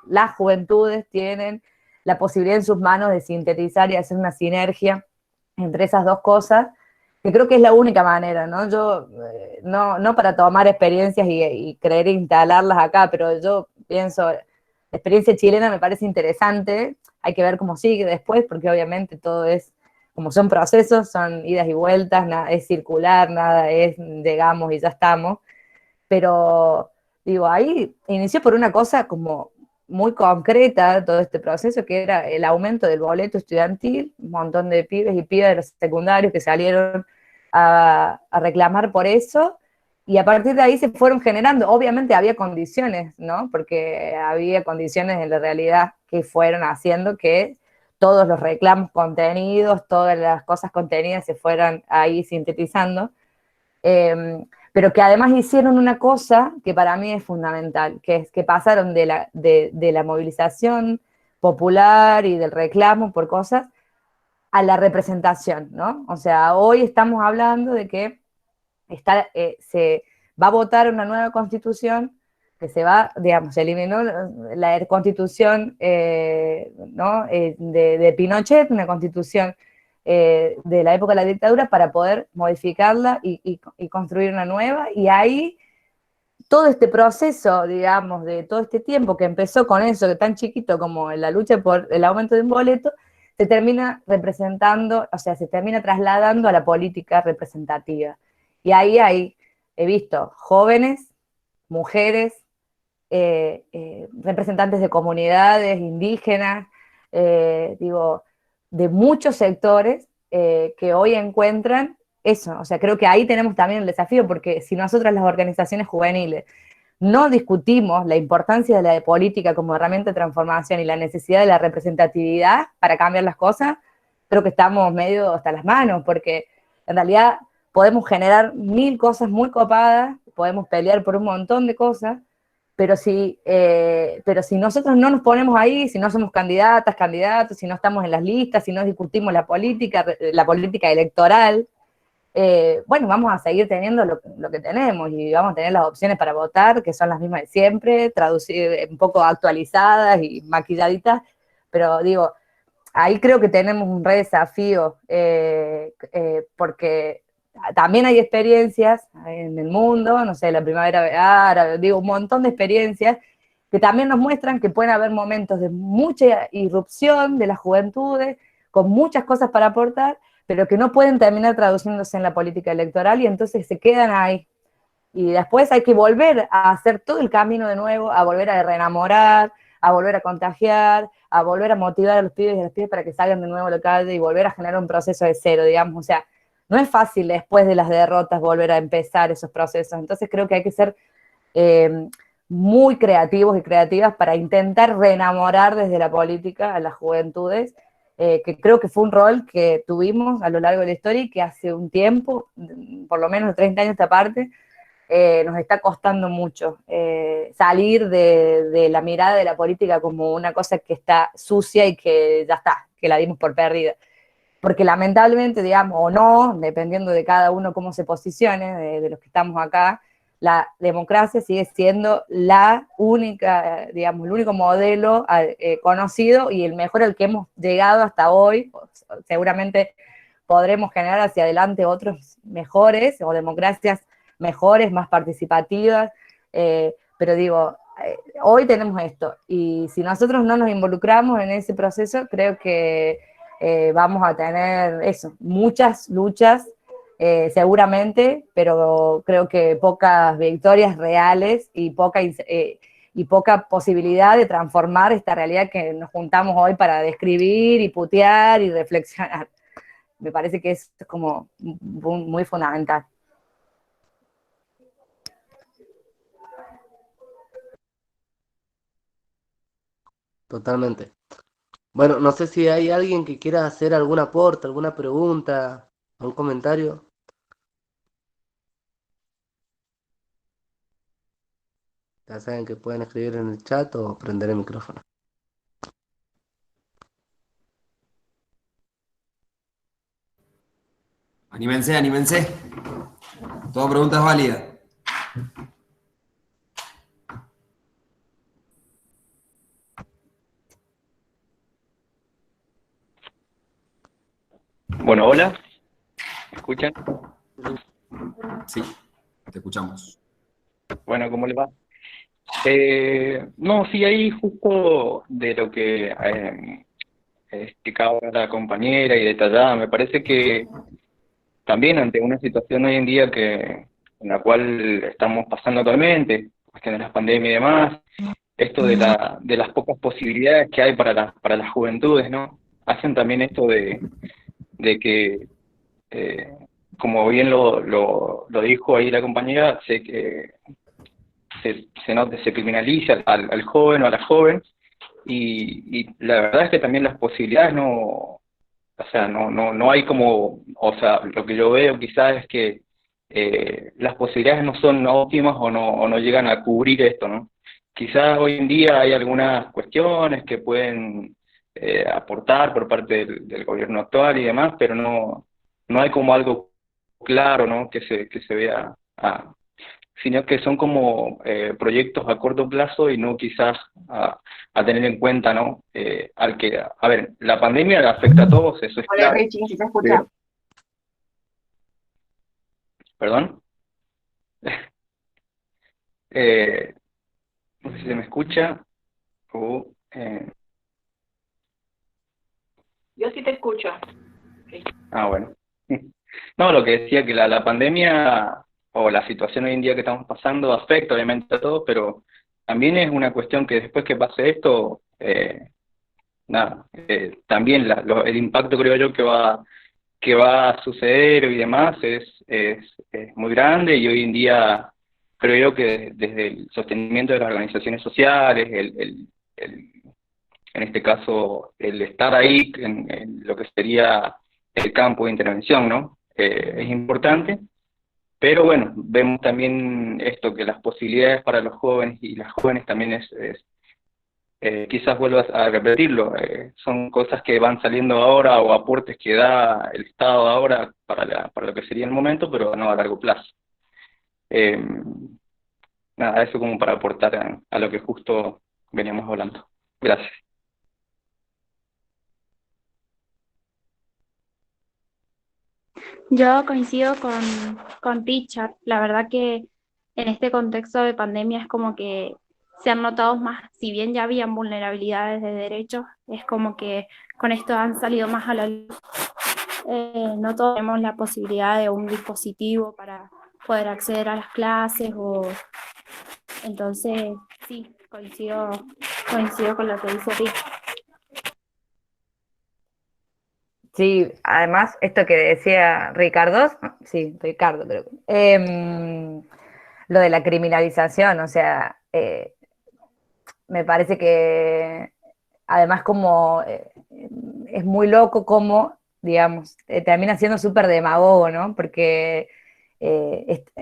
la posibilidad en sus manos de sintetizar y hacer una sinergia entre esas dos cosas, que creo que es la única manera, ¿no? Yo, no para tomar experiencias y querer instalarlas acá, pero yo pienso, la experiencia chilena me parece interesante, hay que ver cómo sigue después, porque obviamente todo es como son procesos, son idas y vueltas, nada es circular, nada es llegamos y ya estamos, pero digo, ahí inició por una cosa como muy concreta todo este proceso, que era el aumento del boleto estudiantil, un montón de pibes y pibas de los secundarios que salieron a reclamar por eso, y a partir de ahí se fueron generando, obviamente había condiciones, ¿no? Porque había condiciones en la realidad que fueron haciendo que todos los reclamos contenidos, todas las cosas contenidas se fueran ahí sintetizando, pero que además hicieron una cosa que para mí es fundamental, que es que pasaron de la movilización popular y del reclamo por cosas a la representación, ¿no? O sea, hoy estamos hablando de que se va a votar una nueva constitución que digamos, se eliminó la constitución ¿no? de Pinochet, una constitución de la época de la dictadura, para poder modificarla y construir una nueva, y ahí todo este proceso, digamos, de todo este tiempo que empezó con eso, que tan chiquito como la lucha por el aumento de un boleto, se termina representando, o sea, se termina trasladando a la política representativa. Y ahí he visto jóvenes, mujeres, representantes de comunidades indígenas, digo, de muchos sectores que hoy encuentran eso. O sea, creo que ahí tenemos también el desafío, porque si nosotras las organizaciones juveniles no discutimos la importancia de la política como herramienta de transformación y la necesidad de la representatividad para cambiar las cosas, creo que estamos medio hasta las manos, porque en realidad podemos generar 1000 cosas muy copadas, podemos pelear por un montón de cosas, pero si nosotros no nos ponemos ahí, si no somos candidatas, candidatos, si no estamos en las listas, si no discutimos la política electoral, bueno, vamos a seguir teniendo lo que tenemos y vamos a tener las opciones para votar, que son las mismas de siempre, traducidas, un poco actualizadas y maquilladitas, pero digo, ahí creo que tenemos un re desafío, porque también hay experiencias en el mundo, no sé, la primavera árabe, digo, un montón de experiencias que también nos muestran que pueden haber momentos de mucha irrupción de las juventudes, con muchas cosas para aportar, pero que no pueden terminar traduciéndose en la política electoral y entonces se quedan ahí. Y después hay que volver a hacer todo el camino de nuevo, a volver a reenamorar, a volver a contagiar, a volver a motivar a los pibes y a las pibes para que salgan de nuevo a la calle y volver a generar un proceso de cero, digamos. O sea, no es fácil después de las derrotas volver a empezar esos procesos. Entonces creo que hay que ser muy creativos y creativas para intentar reenamorar desde la política a las juventudes, que creo que fue un rol que tuvimos a lo largo de la historia y que hace un tiempo, por lo menos 30 años esta parte, nos está costando mucho salir de la mirada de la política como una cosa que está sucia y que ya está, que la dimos por perdida. Porque lamentablemente, digamos, o no, dependiendo de cada uno cómo se posicione, de los que estamos acá, la democracia sigue siendo la única, digamos, el único modelo conocido y el mejor al que hemos llegado hasta hoy. Seguramente podremos generar hacia adelante otros mejores o democracias mejores, más participativas, pero digo, hoy tenemos esto, y si nosotros no nos involucramos en ese proceso, creo que vamos a tener eso, muchas luchas, seguramente, pero creo que pocas victorias reales y poca posibilidad de transformar esta realidad que nos juntamos hoy para describir y putear y reflexionar. Me parece que es como muy fundamental. Totalmente. Bueno, no sé si hay alguien que quiera hacer algún aporte, alguna pregunta, algún comentario. Ya saben que pueden escribir en el chat o prender el micrófono. Anímense, anímense. Toda pregunta es válida. Bueno, hola, ¿me escuchan? Sí, te escuchamos. Bueno, ¿cómo le va? No, sí, ahí justo de lo que explicaba la compañera y detallaba, me parece que también ante una situación hoy en día en la cual estamos pasando actualmente, cuestión de la pandemia y demás, esto de las pocas posibilidades que hay para las juventudes, ¿no? Hacen también esto de que eh, como bien lo dijo ahí la compañera, sé que se criminaliza al joven o a la joven, y la verdad es que también las posibilidades o sea, no hay como, o sea, lo que yo veo quizás es que las posibilidades no son óptimas o no llegan a cubrir esto, ¿no? Quizás hoy en día hay algunas cuestiones que pueden aportar por parte del gobierno actual y demás, pero no hay como algo claro, ¿no? Que se vea, sino que son como proyectos a corto plazo y no quizás a tener en cuenta, ¿no? A ver, la pandemia le afecta a todos, eso es Hola claro. Richie, ¿sí se escucha? ¿Perdón? Eh, no sé si se me escucha. o, eh, Yo sí te escucho. bueno. No, lo que decía que la pandemia o la situación hoy en día que estamos pasando afecta obviamente a todos, pero también es una cuestión que después que pase esto, nada, también el impacto creo yo que va a suceder y demás es muy grande, y hoy en día creo yo que desde el sostenimiento de las organizaciones sociales, en este caso el estar ahí en lo que sería el campo de intervención, ¿no? Es importante, Pero bueno, vemos también esto, que las posibilidades para los jóvenes y las jóvenes también quizás vuelvas a repetirlo, son cosas que van saliendo ahora o aportes que da el Estado ahora para lo que sería el momento, pero no a largo plazo. Eh, Nada, eso como para aportar a lo que justo veníamos hablando. Gracias. Yo coincido con Richard. La verdad que en este contexto de pandemia es como que se han notado más, si bien ya habían vulnerabilidades de derechos, es como que con esto han salido más a la luz. No todos tenemos la posibilidad de un dispositivo para poder acceder a las clases entonces sí, coincido con lo que dice Richard. Sí, además, esto que decía Ricardo, sí, Ricardo creo, lo de la criminalización, o sea, me parece que además como es muy loco como, digamos, termina siendo súper demagogo, ¿no? Porque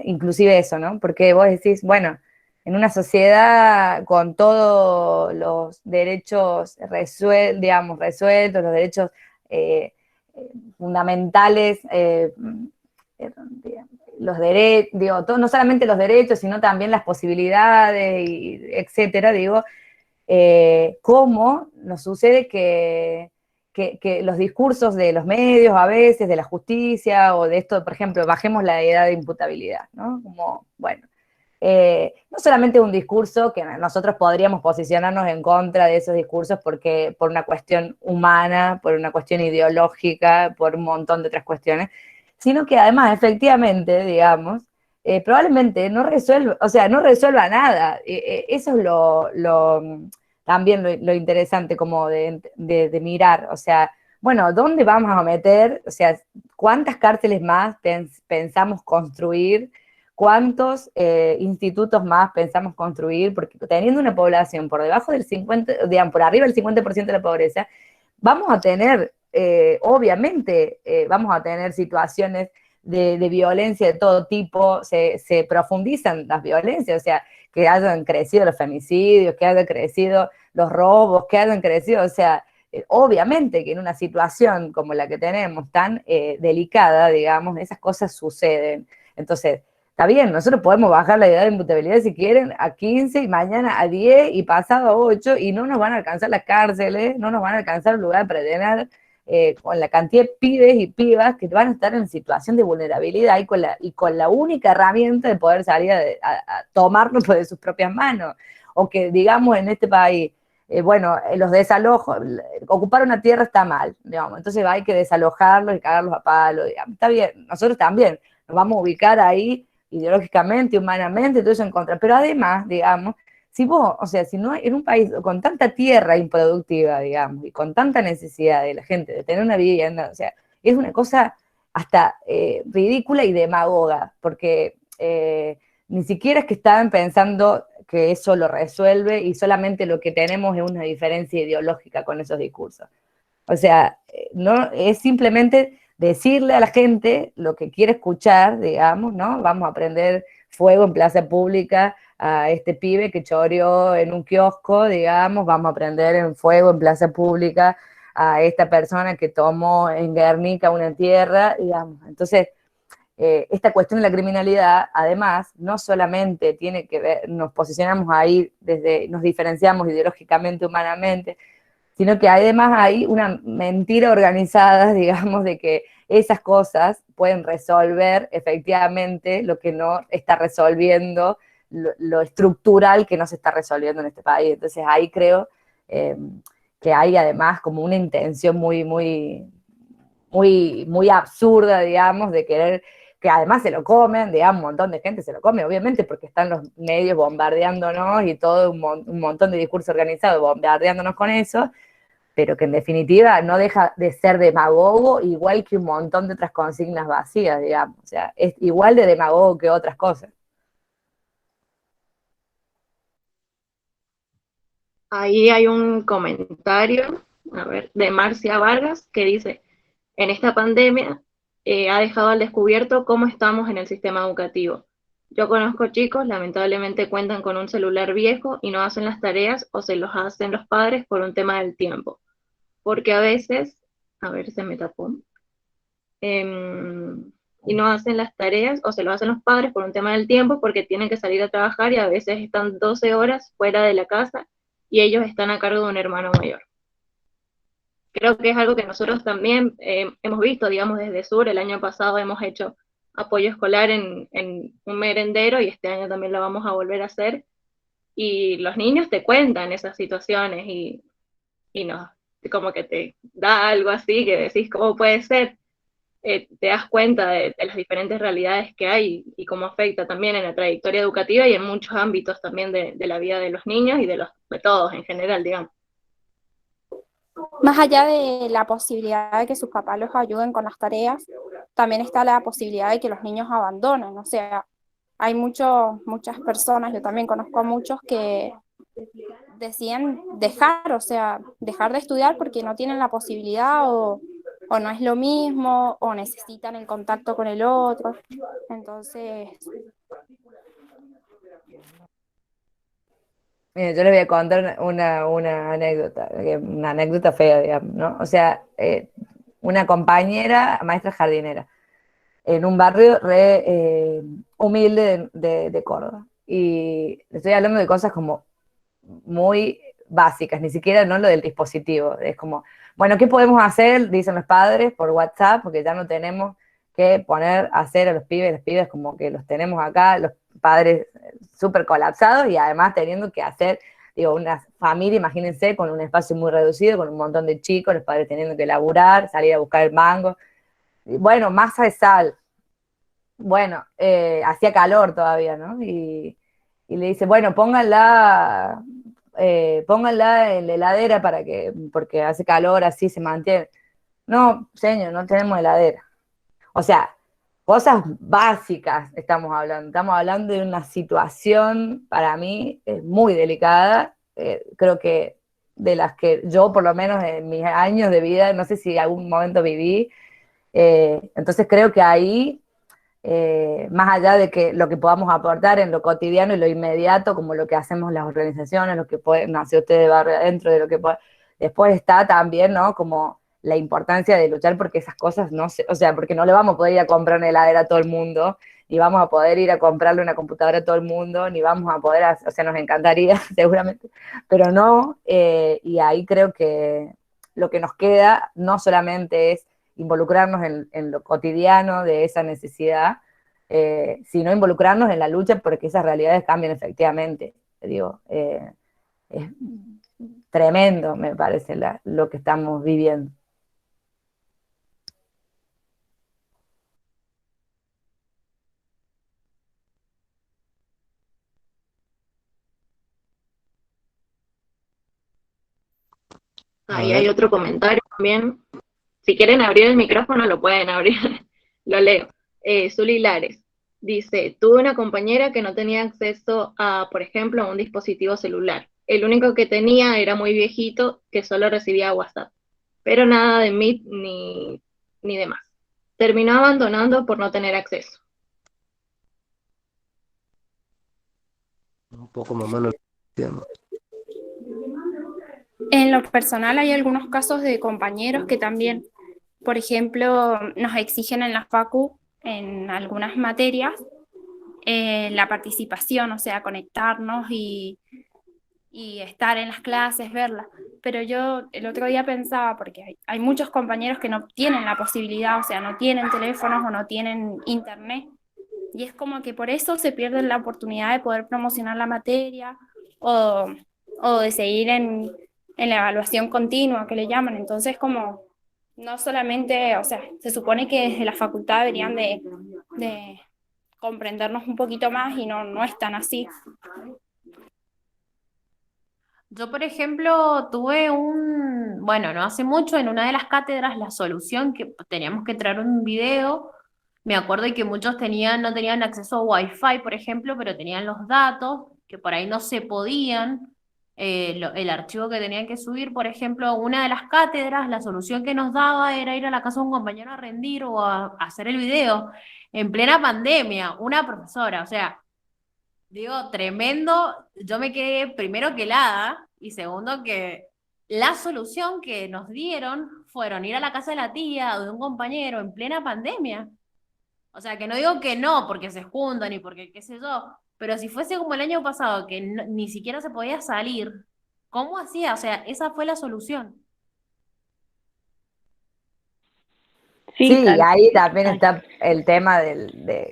inclusive eso, ¿no? Porque vos decís, bueno, en una sociedad con todos los derechos digamos, resueltos, los derechos eh, fundamentales, los derechos, digo, no solamente los derechos, sino también las posibilidades, y etcétera, digo, cómo nos sucede que los discursos de los medios a veces, de la justicia o de esto, por ejemplo, bajemos la edad de imputabilidad, ¿no? Como, bueno, no solamente un discurso que nosotros podríamos posicionarnos en contra de esos discursos porque por una cuestión humana, por una cuestión ideológica, por un montón de otras cuestiones, sino que además, efectivamente, digamos, probablemente no resuelva, o sea, no resuelva nada. Eso es también lo interesante como de mirar, o sea, bueno, ¿dónde vamos a meter? O sea, ¿cuántas cárceles más pensamos construir? ¿Cuántos institutos más pensamos construir? Porque teniendo una población por debajo del 50, digamos, por arriba del 50% de la pobreza, vamos a tener, obviamente, vamos a tener situaciones de violencia de todo tipo, se profundizan las violencias, o sea, que hayan crecido los femicidios, que hayan crecido los robos, que hayan crecido, o sea, obviamente que en una situación como la que tenemos, tan delicada, digamos, esas cosas suceden. Entonces, está bien, nosotros podemos bajar la edad de imputabilidad si quieren a 15 y mañana a 10 y pasado a 8 y no nos van a alcanzar las cárceles, no nos van a alcanzar el lugar para tener con la cantidad de pibes y pibas que van a estar en situación de vulnerabilidad y con la única herramienta de poder salir a tomarlo de sus propias manos. O que digamos en este país, bueno, los desalojos, ocupar una tierra está mal, digamos, entonces hay que desalojarlos y cagarlos a palo, digamos. Está bien, nosotros también nos vamos a ubicar ahí ideológicamente, humanamente, todo eso en contra. Pero además, digamos, si vos, o sea, si no en un país con tanta tierra improductiva, digamos, y con tanta necesidad de la gente de tener una vivienda, o sea, es una cosa hasta ridícula y demagoga, porque ni siquiera es que estaban pensando que eso lo resuelve y solamente lo que tenemos es una diferencia ideológica con esos discursos. O sea, no es simplemente decirle a la gente lo que quiere escuchar, digamos, ¿no? Vamos a prender fuego en plaza pública a este pibe que choreó en un kiosco, digamos, vamos a prender en fuego en plaza pública a esta persona que tomó en Guernica una tierra, digamos. Entonces, esta cuestión de la criminalidad, además, no solamente tiene que ver, nos posicionamos ahí nos diferenciamos ideológicamente, humanamente, sino que además hay una mentira organizada, digamos, de que esas cosas pueden resolver efectivamente lo que no está resolviendo, lo estructural que no se está resolviendo en este país. Entonces ahí creo eh, que hay además como una intención muy absurda, digamos, de querer que además se lo comen, digamos, un montón de gente se lo come, obviamente, porque están los medios bombardeándonos y todo un montón de discurso organizado bombardeándonos con eso, pero que en definitiva no deja de ser demagogo, igual que un montón de otras consignas vacías, digamos. O sea, es igual de demagogo que otras cosas. Ahí hay un comentario, a ver, de Marcia Vargas, que dice, en esta pandemia ha dejado al descubierto cómo estamos en el sistema educativo. Yo conozco chicos, lamentablemente cuentan con un celular viejo y no hacen las tareas o se los hacen los padres por un tema del tiempo. Porque a veces, a ver, se me tapó, y no hacen las tareas o se lo hacen los padres por un tema del tiempo porque tienen que salir a trabajar y a veces están 12 horas fuera de la casa y ellos están a cargo de un hermano mayor. Creo que es algo que nosotros también hemos visto, digamos, desde Sur. El año pasado hemos hecho apoyo escolar en un merendero y este año también lo vamos a volver a hacer. Y los niños te cuentan esas situaciones y no, como que te da algo así que decís, ¿cómo puede ser? Te das cuenta de las diferentes realidades que hay y cómo afecta también en la trayectoria educativa y en muchos ámbitos también de la vida de los niños y de todos en general, digamos. Más allá de la posibilidad de que sus papás los ayuden con las tareas, también está la posibilidad de que los niños abandonen. O sea, hay muchas personas, yo también conozco a muchos que deciden dejar, o sea, dejar de estudiar porque no tienen la posibilidad o no es lo mismo o necesitan el contacto con el otro. Entonces, Mira, yo les voy a contar una anécdota fea, digamos, ¿no? O sea, una compañera, maestra jardinera, en un barrio re humilde de Córdoba. Y estoy hablando de cosas como muy básicas, ni siquiera no lo del dispositivo. Es como, bueno, ¿qué podemos hacer? Dicen los padres por WhatsApp, porque ya no tenemos que poner a hacer a los pibes como que los tenemos acá, los padres súper colapsados y además teniendo que hacer, digo, una familia, imagínense, con un espacio muy reducido, con un montón de chicos, los padres teniendo que laburar, salir a buscar el mango. Y bueno, masa de sal. Bueno, hacía calor todavía, ¿no? Y le dice, bueno, pónganla en la heladera porque hace calor, así se mantiene. No, señor, no tenemos heladera. O sea, cosas básicas estamos hablando de una situación para mí muy delicada, creo que de las que yo por lo menos en mis años de vida, no sé si algún momento viví, entonces creo que ahí más allá de que lo que podamos aportar en lo cotidiano y lo inmediato, como lo que hacemos las organizaciones, lo que pueden hacer ustedes de barrio adentro, de lo que pueden, después está también, ¿no? Como la importancia de luchar porque esas cosas no se, o sea, porque no le vamos a poder ir a comprar una heladera a todo el mundo, ni vamos a poder ir a comprarle una computadora a todo el mundo, ni vamos a poder, o sea, nos encantaría seguramente, pero no, y ahí creo que lo que nos queda no solamente es involucrarnos en lo cotidiano de esa necesidad, sino involucrarnos en la lucha porque esas realidades cambien efectivamente. Digo, es tremendo, me parece, lo que estamos viviendo. Ahí hay otro comentario también. Si quieren abrir el micrófono, lo pueden abrir. Lo leo. Zuli Lares dice, tuve una compañera que no tenía acceso a, por ejemplo, a un dispositivo celular. El único que tenía era muy viejito, que solo recibía WhatsApp. Pero nada de Meet ni demás. Terminó abandonando por no tener acceso. Un poco más o menos entiendo. en lo personal hay algunos casos de compañeros que también, por ejemplo, nos exigen en la facu, en algunas materias, la participación, o sea, conectarnos y estar en las clases, verlas. Pero yo el otro día pensaba, porque hay muchos compañeros que no tienen la posibilidad, o sea, no tienen teléfonos o no tienen internet, y es como que por eso se pierden la oportunidad de poder promocionar la materia o, o de seguir en la evaluación continua que le llaman. Entonces, como no solamente, o sea, se supone que desde la facultad deberían de comprendernos un poquito más y no es tan así. Yo, por ejemplo, tuve bueno, no hace mucho, en una de las cátedras, la solución que teníamos que traer un video. Me acuerdo de que muchos no tenían acceso a Wi-Fi, por ejemplo, pero tenían los datos, que por ahí no se podían. el archivo que tenían que subir, por ejemplo, una de las cátedras, la solución que nos daba era ir a la casa de un compañero a rendir o a hacer el video en plena pandemia, una profesora, o sea, digo, tremendo, yo me quedé primero que helada y segundo que la solución que nos dieron fueron ir a la casa de la tía o de un compañero en plena pandemia. O sea, que no digo que no, porque se juntan y porque qué sé yo, pero si fuese como el año pasado, que ni siquiera se podía salir, ¿cómo hacía? O sea, esa fue la solución. Sí, Sí, y ahí también está el tema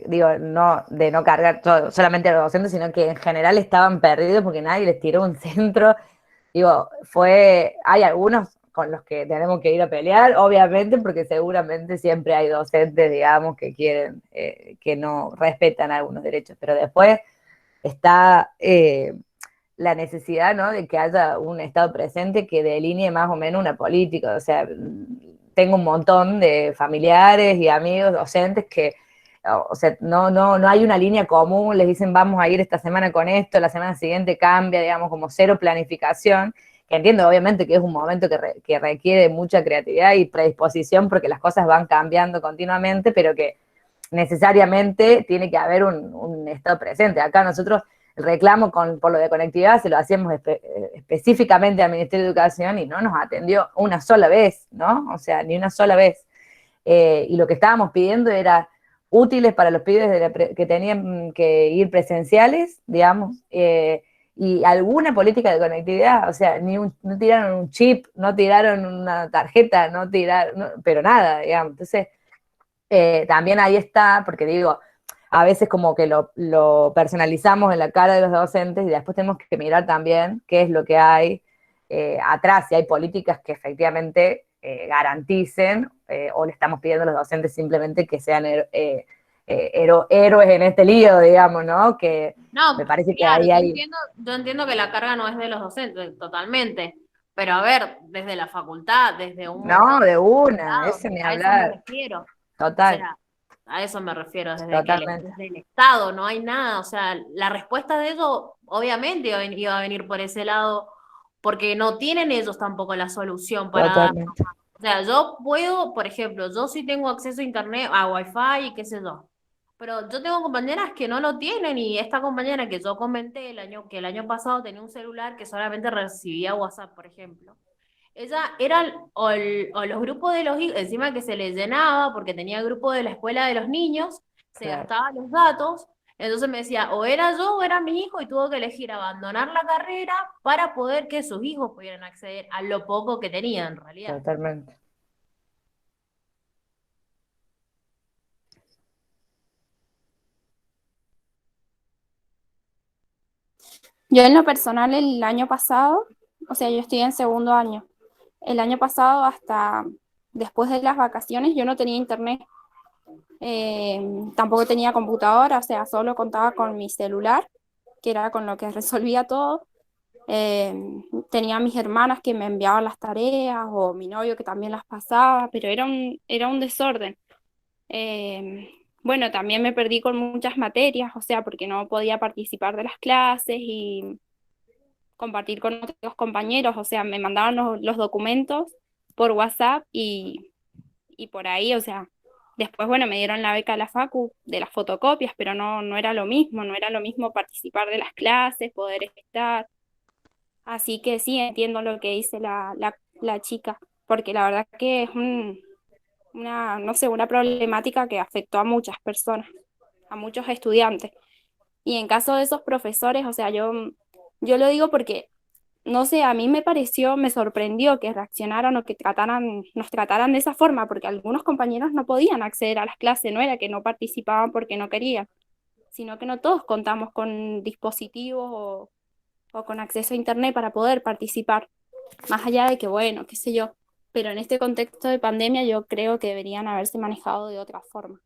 digo, no, de no cargar solamente a los docentes, sino que en general estaban perdidos porque nadie les tiró un centro. Digo, hay algunos con los que tenemos que ir a pelear, obviamente, porque seguramente siempre hay docentes, digamos, que quieren, que no respetan algunos derechos, pero después está la necesidad, ¿no?, de que haya un Estado presente que delinee más o menos una política. O sea, tengo un montón de familiares y amigos docentes que, o sea, no hay una línea común, les dicen vamos a ir esta semana con esto, la semana siguiente cambia, digamos, como cero planificación, que entiendo obviamente que es un momento que requiere mucha creatividad y predisposición porque las cosas van cambiando continuamente, pero que necesariamente tiene que haber un Estado presente. Acá nosotros el reclamo por lo de conectividad se lo hacíamos específicamente al Ministerio de Educación y no nos atendió una sola vez, ¿no? O sea, ni una sola vez. Y lo que estábamos pidiendo era útiles para los pibes que tenían que ir presenciales, digamos, y alguna política de conectividad. O sea, no tiraron un chip, no tiraron una tarjeta, pero nada, digamos. Entonces, también ahí está, porque digo, a veces como que lo personalizamos en la cara de los docentes y después tenemos que mirar también qué es lo que hay atrás, si hay políticas que efectivamente garanticen, o le estamos pidiendo a los docentes simplemente que sean héroes en este lío, digamos, ¿no? Que me No, parece que claro, ahí hay... yo entiendo que la carga no es de los docentes, totalmente, pero a ver, desde la facultad, desde un No, montón de de una, lados, ese ni a eso me hablar, refiero. O total, sea, a eso me refiero, totalmente, desde el Estado no hay nada. O sea, la respuesta de eso obviamente iba a venir por ese lado, porque no tienen ellos tampoco la solución para dar. totalmente, O sea, yo puedo, por ejemplo, yo sí tengo acceso a internet, a wifi y qué sé yo. Pero yo tengo compañeras que no lo tienen y esta compañera que yo comenté que el año pasado tenía un celular que solamente recibía WhatsApp, por ejemplo. Ella era o los grupos de los hijos, encima que se le llenaba porque tenía el grupo de la escuela de los niños, se claro. gastaba los datos, entonces me decía, o era yo o era mi hijo y tuvo que elegir abandonar la carrera para poder que sus hijos pudieran acceder a lo poco que tenían en realidad. Totalmente. Yo en lo personal el año pasado, o sea, yo estoy en segundo año. El año pasado hasta después de las vacaciones yo no tenía internet. Tampoco tenía computadora, o sea, solo contaba con mi celular, que era con lo que resolvía todo. Eh, Tenía a mis hermanas que me enviaban las tareas o mi novio que también las pasaba, pero era un desorden. Bueno, también me perdí con muchas materias, o sea, porque no podía participar de las clases y compartir con otros compañeros, o sea, me mandaban los documentos por WhatsApp y por ahí, o sea, después, bueno, me dieron la beca a la Facu de las fotocopias, pero no era lo mismo, no era lo mismo participar de las clases, poder estar. Así que sí, entiendo lo que dice la chica, porque la verdad que es no sé, una problemática que afectó a muchas personas, a muchos estudiantes. Y en caso de esos profesores, o sea, yo lo digo porque no sé, a mí me sorprendió que reaccionaran o que nos trataran de esa forma, porque algunos compañeros no podían acceder a las clases, no era que no participaban porque no querían, sino que no todos contamos con dispositivos o con acceso a internet para poder participar, más allá de que, bueno, qué sé yo, pero en este contexto de pandemia yo creo que deberían haberse manejado de otra forma.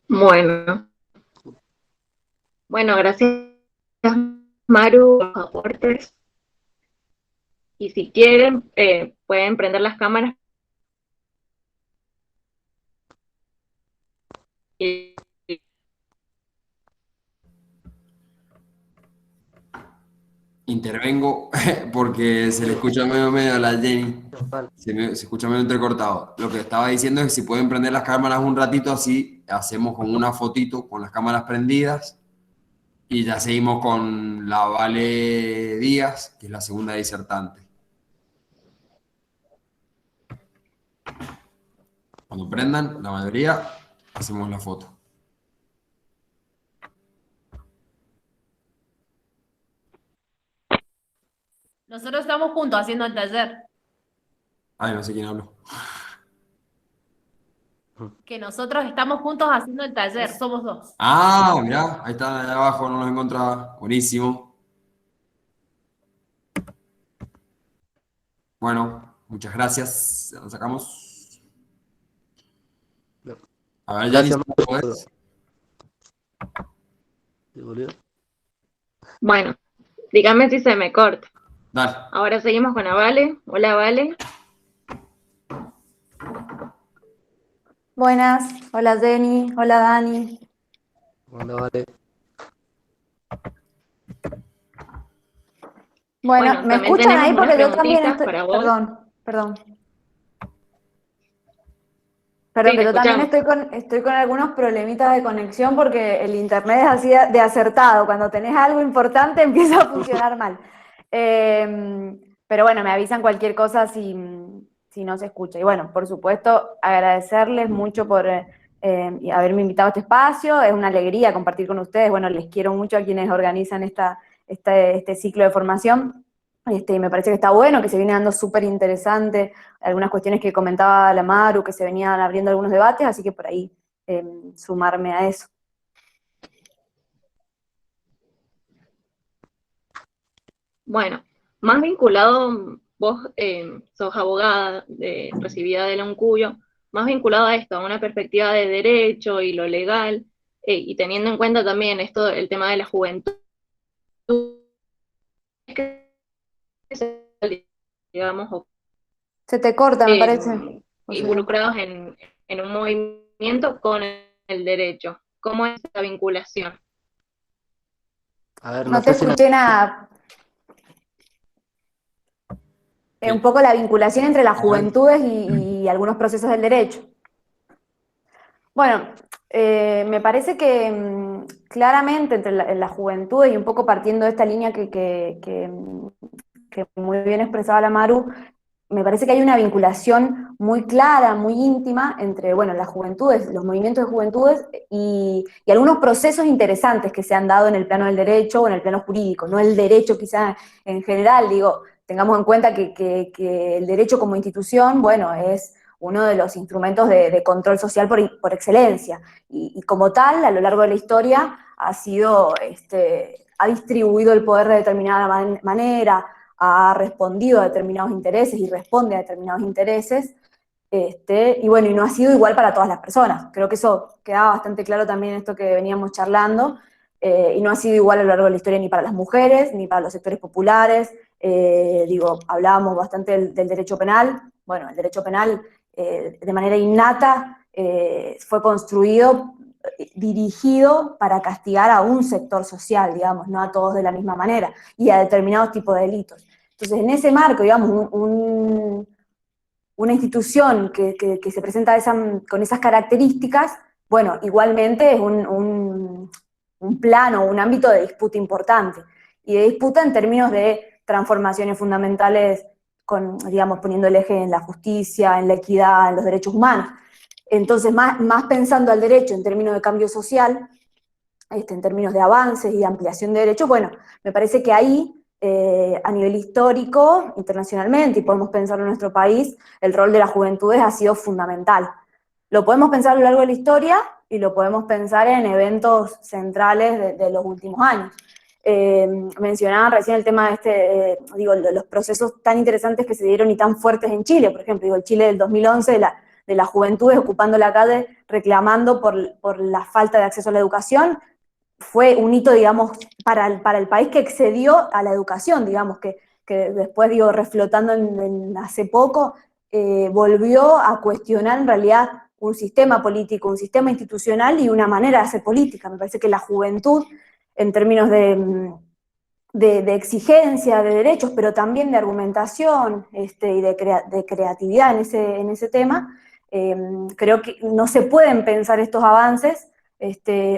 Bueno, bueno, gracias Maru por los aportes. Y si quieren, pueden prender las cámaras y intervengo porque se le escucha medio a la Jenny. Se escucha medio entrecortado. Lo que estaba diciendo es que si pueden prender las cámaras un ratito, así hacemos como una fotito con las cámaras prendidas y ya seguimos con la Vale Díaz, que es la segunda disertante. Cuando prendan, la mayoría, hacemos la foto. Nosotros estamos juntos haciendo el taller. Ay, no sé quién habló. Que nosotros estamos juntos haciendo el taller, somos dos. Ah, mirá, ahí están allá abajo, no los encontraba. Buenísimo. Bueno, muchas gracias. Nos sacamos. A ver, Gracias, Yanis, Maru. ¿podés? ¿Se volvió? Bueno, dígame si se me corta. Dale. Ahora seguimos con la Vale. Hola, Vale. Buenas, hola Jenny, hola Dani. Hola, Vale. Bueno, ¿me también escuchan tenemos ahí? unas Porque yo también preguntitas estoy... para vos. Perdón, Sí, que te yo también escuchamos. estoy con algunos problemitas de conexión porque el internet es así de acertado. Cuando tenés algo importante empieza a funcionar mal. Pero bueno, me avisan cualquier cosa si no se escucha. Y bueno, por supuesto, agradecerles mucho por haberme invitado a este espacio. Es una alegría compartir con ustedes. Bueno, les quiero mucho a quienes organizan este ciclo de formación. Y me parece que está bueno, que se viene dando súper interesante algunas cuestiones que comentaba la Maru, que se venían abriendo algunos debates, así que por ahí sumarme a eso. Bueno, más vinculado, vos sos abogada recibida de la UNCUYO, más vinculado a esto, a una perspectiva de derecho y lo legal, y teniendo en cuenta también esto, el tema de la juventud, digamos, Se te corta, me parece. involucrados en un movimiento con el derecho. ¿Cómo es esa vinculación? A ver, No te sé si me... escuché nada. Un poco la vinculación entre las juventudes y algunos procesos del derecho. Bueno, me parece que claramente entre las juventudes y un poco partiendo de esta línea que muy bien expresaba la Maru, me parece que hay una vinculación muy clara, muy íntima entre, bueno, las juventudes, los movimientos de juventudes y algunos procesos interesantes que se han dado en el plano del derecho o en el plano jurídico, no el derecho quizá en general, digo, tengamos en cuenta que el derecho como institución, bueno, es uno de los instrumentos de control social por excelencia, y como tal, a lo largo de la historia, ha distribuido el poder de determinada manera, ha respondido a determinados intereses y responde a determinados intereses, y bueno, y no ha sido igual para todas las personas. Creo que eso quedaba bastante claro también en esto que veníamos charlando, y no ha sido igual a lo largo de la historia ni para las mujeres, ni para los sectores populares. Hablábamos bastante del derecho penal. Bueno, el derecho penal de manera innata fue construido, dirigido para castigar a un sector social, digamos, no a todos de la misma manera, y a determinados tipos de delitos. Entonces, en ese marco, digamos, una institución que se presenta con esas características, bueno, igualmente es un plano, un ámbito de disputa importante, y de disputa en términos de transformaciones fundamentales, digamos, poniendo el eje en la justicia, en la equidad, en los derechos humanos. Entonces, más pensando al derecho en términos de cambio social, en términos de avances y de ampliación de derechos, bueno, me parece que ahí, a nivel histórico, internacionalmente, y podemos pensarlo en nuestro país, el rol de las juventudes ha sido fundamental. Lo podemos pensar a lo largo de la historia y lo podemos pensar en eventos centrales de los últimos años. Mencionaban recién el tema de los procesos tan interesantes que se dieron y tan fuertes en Chile, por ejemplo, el Chile del 2011, de las juventudes ocupando la calle, reclamando por la falta de acceso a la educación, fue un hito, digamos, para el país que excedió a la educación, digamos, que después, reflotando hace poco, volvió a cuestionar en realidad un sistema político, un sistema institucional y una manera de hacer política. Me parece que la juventud, en términos de exigencia de derechos, pero también de argumentación y de creatividad en ese tema, creo que no se pueden pensar estos avances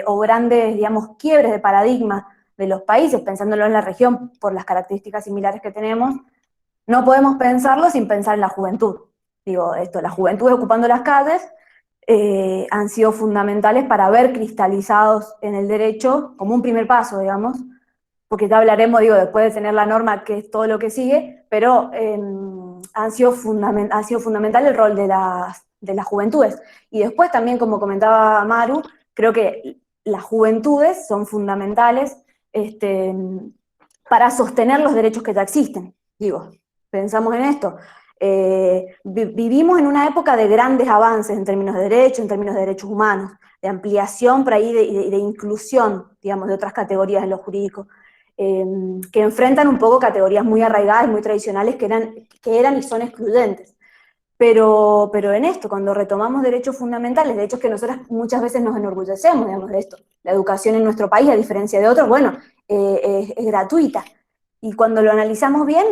o grandes, digamos, quiebres de paradigma de los países, pensándolo en la región por las características similares que tenemos, no podemos pensarlo sin pensar en la juventud. Digo, las juventudes ocupando las calles han sido fundamentales para ver cristalizados en el derecho, como un primer paso, digamos, porque ya hablaremos, digo, después de tener la norma, que es todo lo que sigue, pero ha sido fundamental el rol de las juventudes. Y después también, como comentaba Maru, creo que las juventudes son fundamentales para sostener los derechos que ya existen. Digo, pensamos en esto. Vivimos en una época de grandes avances en términos de derechos, en términos de derechos humanos, de ampliación por ahí, de inclusión, digamos, de otras categorías en lo jurídico, que enfrentan un poco categorías muy arraigadas, muy tradicionales, que eran y son excluyentes. Pero en esto, cuando retomamos derechos fundamentales, derechos que nosotras muchas veces nos enorgullecemos, digamos, de esto, la educación en nuestro país, a diferencia de otros, bueno, es gratuita. Y cuando lo analizamos bien,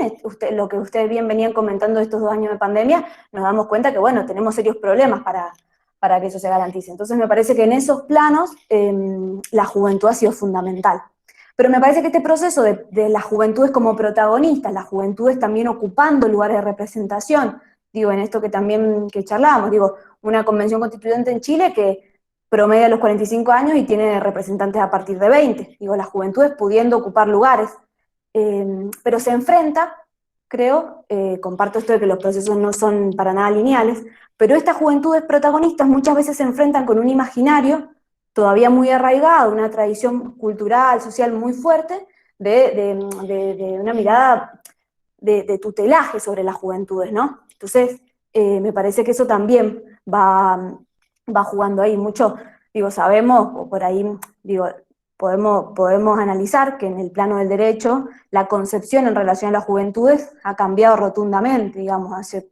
lo que ustedes bien venían comentando estos 2 años de pandemia, nos damos cuenta que, bueno, tenemos serios problemas para que eso se garantice. Entonces me parece que en esos planos la juventud ha sido fundamental. Pero me parece que este proceso de las juventudes como protagonistas, las juventudes también ocupando lugares de representación, digo, en esto que también que charlábamos, digo, una convención constituyente en Chile que promedia los 45 años y tiene representantes a partir de 20, digo, las juventudes pudiendo ocupar lugares, pero se enfrenta, creo, comparto esto de que los procesos no son para nada lineales, pero estas juventudes protagonistas muchas veces se enfrentan con un imaginario todavía muy arraigado, una tradición cultural, social muy fuerte, de una mirada de tutelaje sobre las juventudes, ¿no? Entonces, me parece que eso también va jugando ahí mucho, digo, sabemos, o por ahí, digo, podemos analizar que en el plano del derecho, la concepción en relación a las juventudes ha cambiado rotundamente, digamos, hace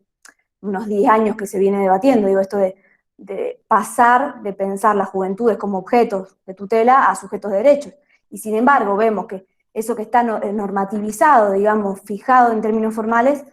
unos 10 años que se viene debatiendo, digo, esto de pasar de pensar las juventudes como objetos de tutela a sujetos de derechos. Y sin embargo, vemos que eso que está normativizado, digamos, fijado en términos formales,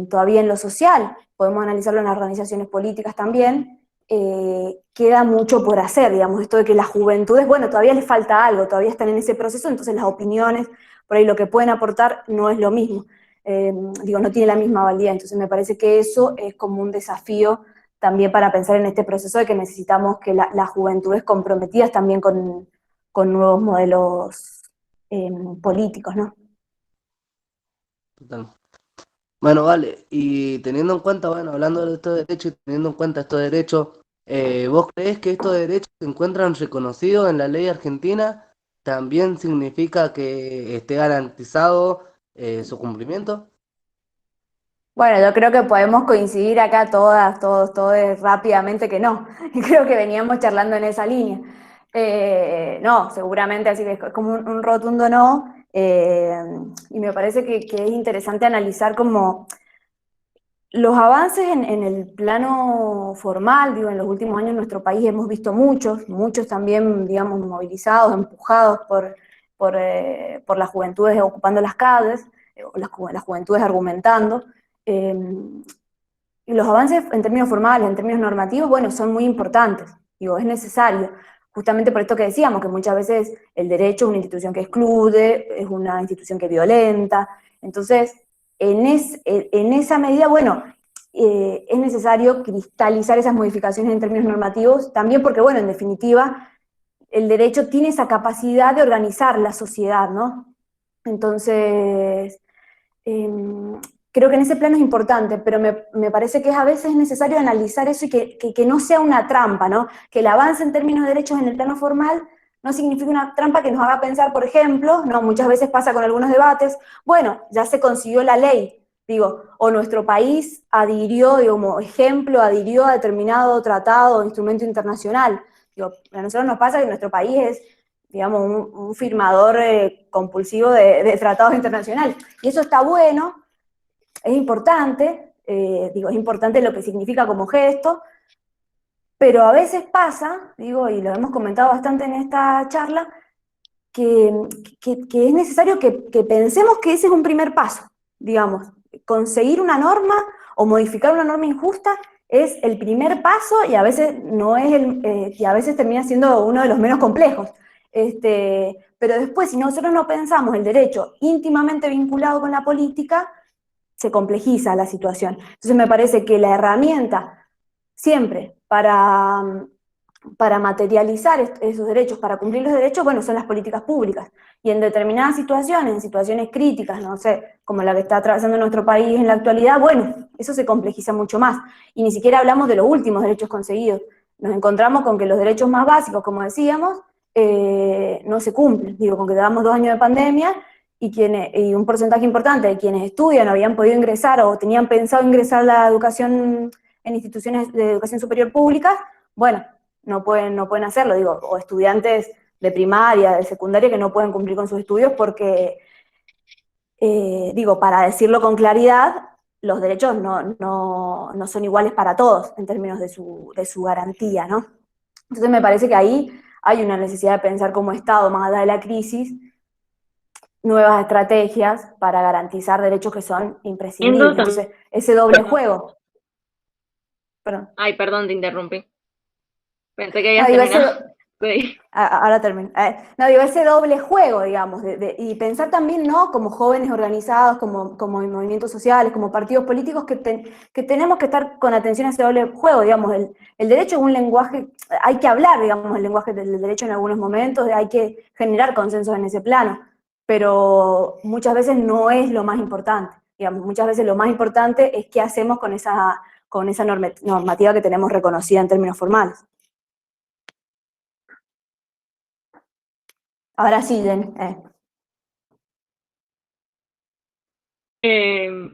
todavía en lo social, podemos analizarlo en las organizaciones políticas también, queda mucho por hacer, digamos, esto de que las juventudes, bueno, todavía les falta algo, todavía están en ese proceso, entonces las opiniones, por ahí lo que pueden aportar no es lo mismo, digo, no tiene la misma valía, entonces me parece que eso es como un desafío también para pensar en este proceso de que necesitamos que las juventudes comprometidas también con nuevos modelos políticos, ¿no? Total. Bueno, vale, y teniendo en cuenta, bueno, hablando de estos derechos y teniendo en cuenta estos derechos, ¿vos crees que estos derechos se encuentran reconocidos en la ley argentina? ¿También significa que esté garantizado su cumplimiento? Bueno, yo creo que podemos coincidir acá todos rápidamente que no. Y creo que veníamos charlando en esa línea. No, seguramente, así que es como un rotundo no. Y me parece que es interesante analizar como los avances en el plano formal, digo, en los últimos años en nuestro país hemos visto muchos también, digamos, movilizados, empujados por las juventudes ocupando las calles, o las juventudes argumentando. Y los avances en términos formales, en términos normativos, bueno, son muy importantes, digo, es necesario, justamente por esto que decíamos, que muchas veces el derecho es una institución que excluye, es una institución que violenta, entonces, en esa medida, bueno, es necesario cristalizar esas modificaciones en términos normativos, también porque, bueno, en definitiva, el derecho tiene esa capacidad de organizar la sociedad, ¿no? Entonces, creo que en ese plano es importante, pero me parece que a veces es necesario analizar eso y que no sea una trampa, ¿no? Que el avance en términos de derechos en el plano formal no signifique una trampa que nos haga pensar, por ejemplo, ¿no? Muchas veces pasa con algunos debates, bueno, ya se consiguió la ley, digo, o nuestro país adhirió, digo, como ejemplo, adhirió a determinado tratado o instrumento internacional. Digo, a nosotros nos pasa que nuestro país es, digamos, un firmador compulsivo de tratados internacionales. Y eso está bueno, es importante, digo, es importante lo que significa como gesto, pero a veces pasa, digo, y lo hemos comentado bastante en esta charla, que es necesario que pensemos que ese es un primer paso, digamos. Conseguir una norma o modificar una norma injusta es el primer paso y a veces no es y a veces termina siendo uno de los menos complejos. Pero después, si nosotros no pensamos el derecho íntimamente vinculado con la política, se complejiza la situación. Entonces me parece que la herramienta siempre para materializar esos derechos, para cumplir los derechos, bueno, son las políticas públicas. Y en determinadas situaciones, en situaciones críticas, no sé, como la que está atravesando nuestro país en la actualidad, bueno, eso se complejiza mucho más. Y ni siquiera hablamos de los últimos derechos conseguidos. Nos encontramos con que los derechos más básicos, como decíamos, no se cumplen. Digo, con que llevamos 2 años de pandemia y un porcentaje importante de quienes estudian o habían podido ingresar o tenían pensado ingresar a la educación en instituciones de educación superior públicas, bueno, no pueden hacerlo, digo, o estudiantes de primaria, de secundaria que no pueden cumplir con sus estudios porque, digo, para decirlo con claridad, los derechos no son iguales para todos en términos de su garantía, ¿no? Entonces me parece que ahí hay una necesidad de pensar como Estado, más allá de la crisis, nuevas estrategias para garantizar derechos que son imprescindibles. Entonces, ese doble juego. Perdón. Ay, perdón, te interrumpí. Pensé que habías No, digo, terminado. Sí. Ahora termino. No, digo, ese doble juego, digamos, y pensar también, ¿no? Como jóvenes organizados, como en movimientos sociales, como partidos políticos, que tenemos que estar con atención a ese doble juego, digamos, el derecho es un lenguaje, hay que hablar, digamos, el lenguaje del derecho en algunos momentos, hay que generar consensos en ese plano, pero muchas veces no es lo más importante, digamos, muchas veces lo más importante es qué hacemos con esa normativa que tenemos reconocida en términos formales. Ahora sí, Jen.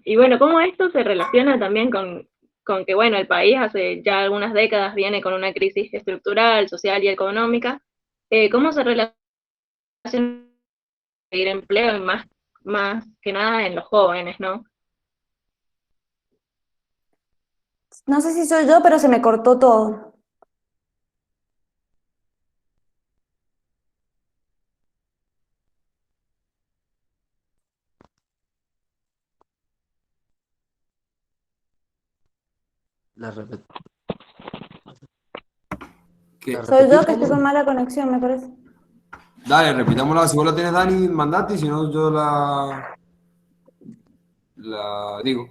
Y bueno, ¿cómo esto se relaciona también con que, bueno, el país hace ya algunas décadas viene con una crisis estructural, social y económica? ¿Cómo se relaciona conseguir empleo y más que nada en los jóvenes, ¿no? No sé si soy yo, pero se me cortó todo. La repet- ¿Qué? la Soy yo repetís, que estoy Dani? con mala conexión, me parece. Dale, repitámosla. Si vos la tienes, Dani, mandate, y si no, yo la digo.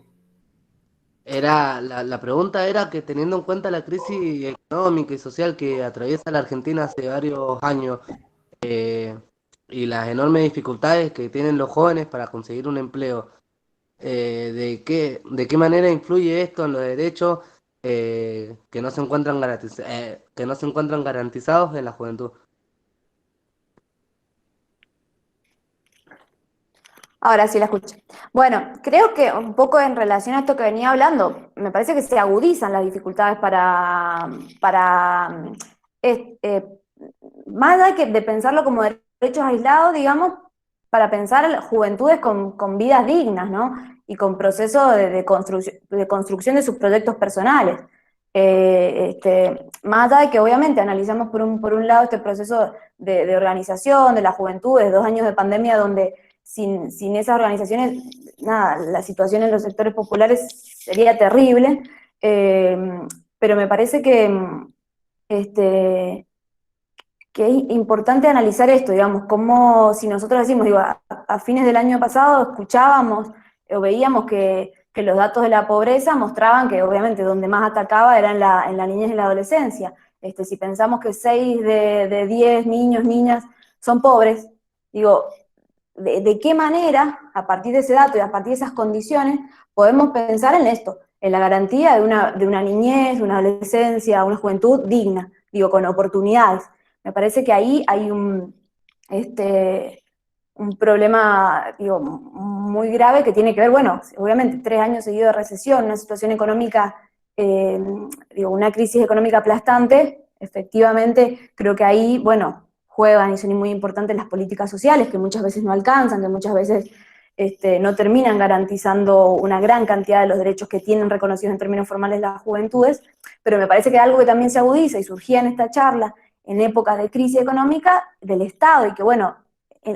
La pregunta era que teniendo en cuenta la crisis económica y social que atraviesa la Argentina hace varios años y las enormes dificultades que tienen los jóvenes para conseguir un empleo, de qué manera influye esto en los derechos que no se encuentran que no se encuentran garantizados en la juventud. Ahora sí la escucho. Bueno, creo que un poco en relación a esto que venía hablando, me parece que se agudizan las dificultades más allá de pensarlo como derechos aislados, digamos, para pensar juventudes con vidas dignas, ¿no? Y con procesos de construcción de sus proyectos personales. Más allá de que obviamente analizamos por un lado este proceso de organización de la juventud, de 2 años de pandemia donde sin esas organizaciones, nada, la situación en los sectores populares sería terrible, pero me parece que es importante analizar esto, digamos, como si nosotros decimos, digo, a fines del año pasado escuchábamos o veíamos que los datos de la pobreza mostraban que obviamente donde más atacaba era en la niñez y la adolescencia. Si pensamos que 6 de 10 niños, niñas son pobres, digo, ¿de qué manera, a partir de ese dato y a partir de esas condiciones, podemos pensar en esto, en la garantía de una niñez, de una adolescencia, una juventud digna, digo, con oportunidades? Me parece que ahí hay un problema, digo, muy grave que tiene que ver, bueno, obviamente 3 años seguidos de recesión, una situación económica, digo, una crisis económica aplastante, efectivamente, creo que ahí, bueno, juegan y son muy importantes las políticas sociales, que muchas veces no alcanzan, que muchas veces no terminan garantizando una gran cantidad de los derechos que tienen reconocidos en términos formales las juventudes, pero me parece que algo que también se agudiza y surgía en esta charla en épocas de crisis económica del Estado, y que bueno,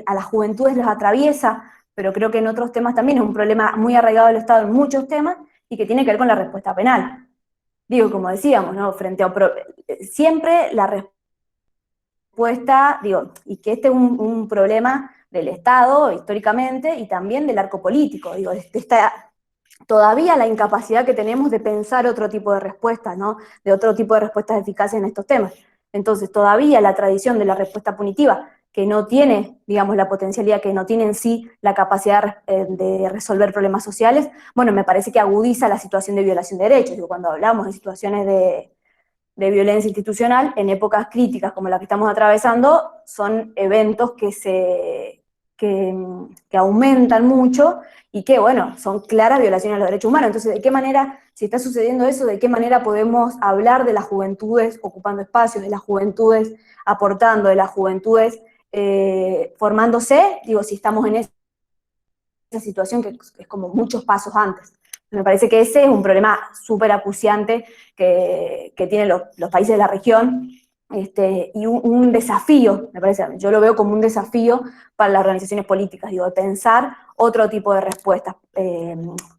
a las juventudes los atraviesa, pero creo que en otros temas también es un problema muy arraigado del Estado en muchos temas y que tiene que ver con la respuesta penal. Digo, como decíamos, ¿no? Siempre la respuesta, digo, y que este es un problema del Estado históricamente y también del arco político, digo, todavía la incapacidad que tenemos de pensar otro tipo de respuestas, ¿no? De otro tipo de respuestas eficaces en estos temas. Entonces, todavía la tradición de la respuesta punitiva, que no tiene, digamos, la potencialidad, que no tiene en sí la capacidad de resolver problemas sociales, bueno, me parece que agudiza la situación de violación de derechos. Digo, cuando hablamos de situaciones de violencia institucional, en épocas críticas como la que estamos atravesando, son eventos que aumentan mucho y que, bueno, son claras violaciones a los derechos humanos. Entonces, ¿de qué manera, si está sucediendo eso, de qué manera podemos hablar de las juventudes ocupando espacios, de las juventudes aportando, de las juventudes formándose? Digo, si estamos en esa situación que es como muchos pasos antes. Me parece que ese es un problema súper acuciante que tienen los países de la región, y un desafío, me parece, yo lo veo como un desafío para las organizaciones políticas, digo, de pensar otro tipo de respuestas,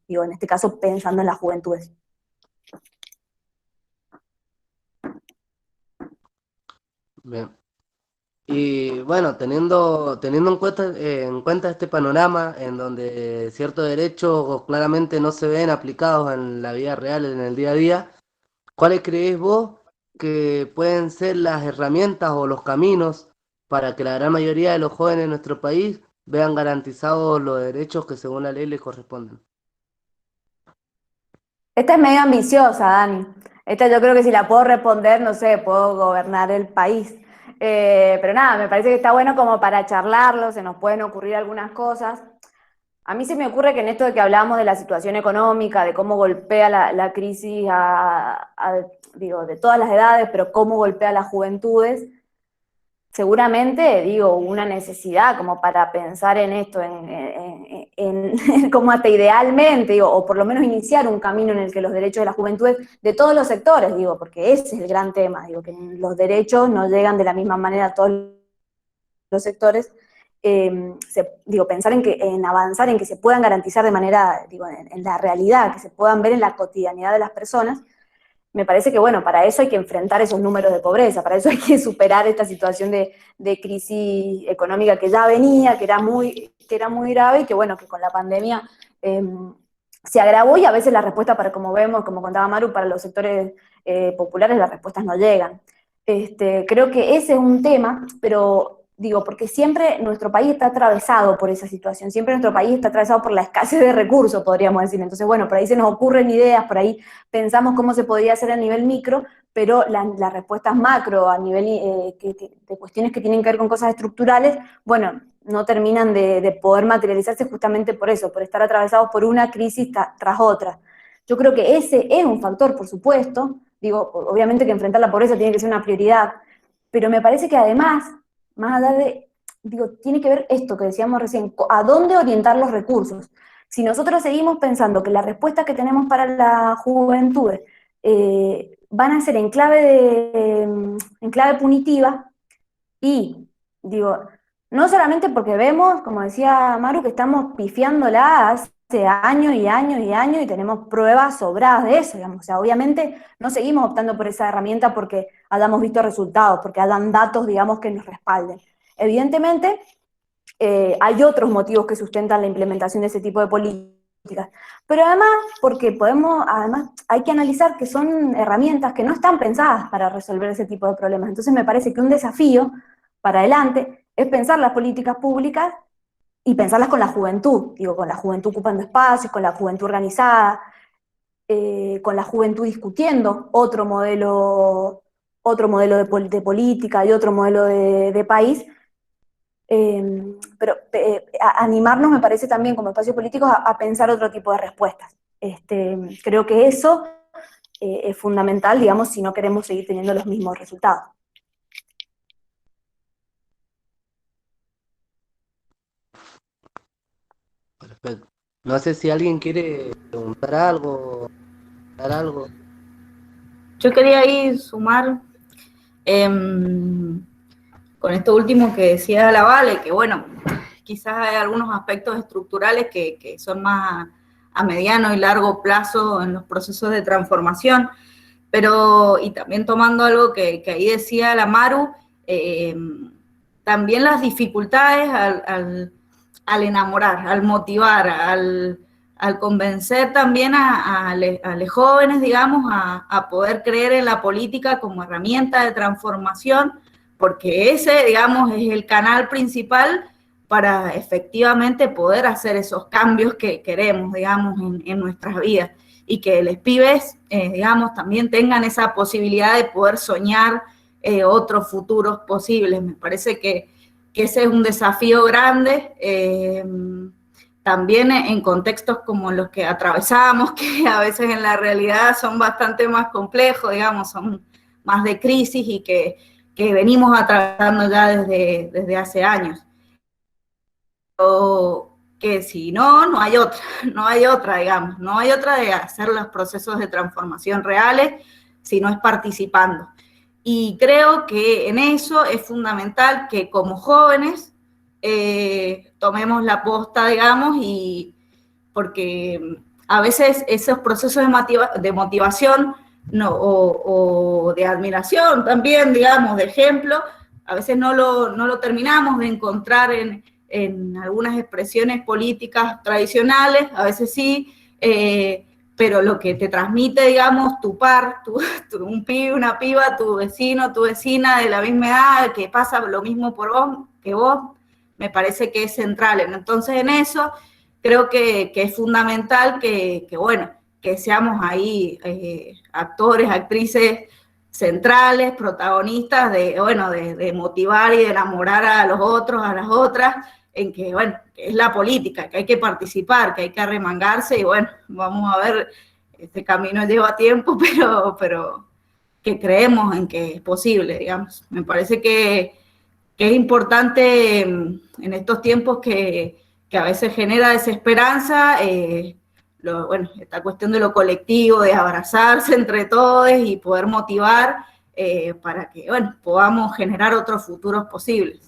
digo, en este caso pensando en las juventudes. Bien. Y bueno, teniendo en cuenta este panorama en donde ciertos derechos claramente no se ven aplicados en la vida real, en el día a día, ¿cuáles creéis vos que pueden ser las herramientas o los caminos para que la gran mayoría de los jóvenes de nuestro país vean garantizados los derechos que según la ley les corresponden? Esta es medio ambiciosa, Dani. Esta yo creo que si la puedo responder, no sé, puedo gobernar el país. Pero nada, me parece que está bueno como para charlarlo, se nos pueden ocurrir algunas cosas. A mí se me ocurre que en esto de que hablamos de la situación económica, de cómo golpea la crisis digo, de todas las edades, pero cómo golpea a las juventudes, seguramente, digo, una necesidad como para pensar en esto, como hasta idealmente, digo, o por lo menos iniciar un camino en el que los derechos de las juventudes, de todos los sectores, digo, porque ese es el gran tema, digo, que los derechos no llegan de la misma manera a todos los sectores. Digo, pensar en avanzar, en que se puedan garantizar de manera, digo, en la realidad, que se puedan ver en la cotidianidad de las personas. Me parece que, bueno, para eso hay que enfrentar esos números de pobreza, para eso hay que superar esta situación de crisis económica que ya venía, que era muy grave y que, bueno, que con la pandemia se agravó, y a veces la respuesta, para, como vemos, como contaba Maru, para los sectores populares las respuestas no llegan. Creo que ese es un tema, pero digo, porque siempre nuestro país está atravesado por esa situación, siempre nuestro país está atravesado por la escasez de recursos, podríamos decir. Entonces, bueno, por ahí se nos ocurren ideas, por ahí pensamos cómo se podría hacer a nivel micro, pero las respuestas macro a nivel de cuestiones que tienen que ver con cosas estructurales, bueno, no terminan de poder materializarse justamente por eso, por estar atravesados por una crisis tras otra. Yo creo que ese es un factor, por supuesto. Digo, obviamente que enfrentar la pobreza tiene que ser una prioridad, pero me parece que además, más allá de, digo, tiene que ver esto que decíamos recién, a dónde orientar los recursos. Si nosotros seguimos pensando que las respuestas que tenemos para la juventud van a ser en clave punitiva, y digo, no solamente porque vemos, como decía Maru, que estamos pifiándola hace años y años y años y tenemos pruebas sobradas de eso, digamos. O sea, obviamente no seguimos optando por esa herramienta porque hayamos visto resultados, porque hayan datos, digamos, que nos respalden. Evidentemente, hay otros motivos que sustentan la implementación de ese tipo de políticas, pero además, además hay que analizar que son herramientas que no están pensadas para resolver ese tipo de problemas. Entonces me parece que un desafío para adelante es pensar las políticas públicas y pensarlas con la juventud, digo, con la juventud ocupando espacios, con la juventud organizada, con la juventud discutiendo otro modelo de política y otro modelo de país. Pero animarnos, me parece también como espacios políticos a pensar otro tipo de respuestas. Creo que eso es fundamental, digamos, si no queremos seguir teniendo los mismos resultados. Perfecto. No sé si alguien quiere preguntar algo, dar algo. Yo quería ahí sumar, con esto último que decía la Vale, que bueno, quizás hay algunos aspectos estructurales que son más a mediano y largo plazo en los procesos de transformación, pero, y también tomando algo que ahí decía la Maru, también las dificultades al enamorar, al motivar, al convencer también a los jóvenes, digamos, a poder creer en la política como herramienta de transformación, porque ese, digamos, es el canal principal para efectivamente poder hacer esos cambios que queremos, digamos, en nuestras vidas. Y que los pibes, digamos, también tengan esa posibilidad de poder soñar otros futuros posibles. Me parece que ese es un desafío grande, también en contextos como los que atravesamos, que a veces en la realidad son bastante más complejos, digamos, son más de crisis y que venimos atravesando ya desde hace años. Pero que si no, no hay otra, digamos, no hay otra de hacer los procesos de transformación reales si no es participando. Y creo que en eso es fundamental que como jóvenes tomemos la posta, digamos, y porque a veces esos procesos de motivación o de admiración también, digamos, de ejemplo, a veces no lo terminamos de encontrar en algunas expresiones políticas tradicionales, a veces sí, pero lo que te transmite, digamos, un pibe, una piba, tu vecino, tu vecina de la misma edad, que pasa lo mismo por vos, que vos, me parece que es central. Entonces, en eso creo que es fundamental que seamos ahí actores, actrices centrales, protagonistas de motivar y de enamorar a los otros, a las otras, en que, que es la política, que hay que participar, que hay que arremangarse, y vamos a ver, este camino lleva tiempo, pero que creemos en que es posible, digamos. Me parece que es importante en estos tiempos que a veces genera desesperanza, esta cuestión de lo colectivo, de abrazarse entre todos y poder motivar para que, podamos generar otros futuros posibles.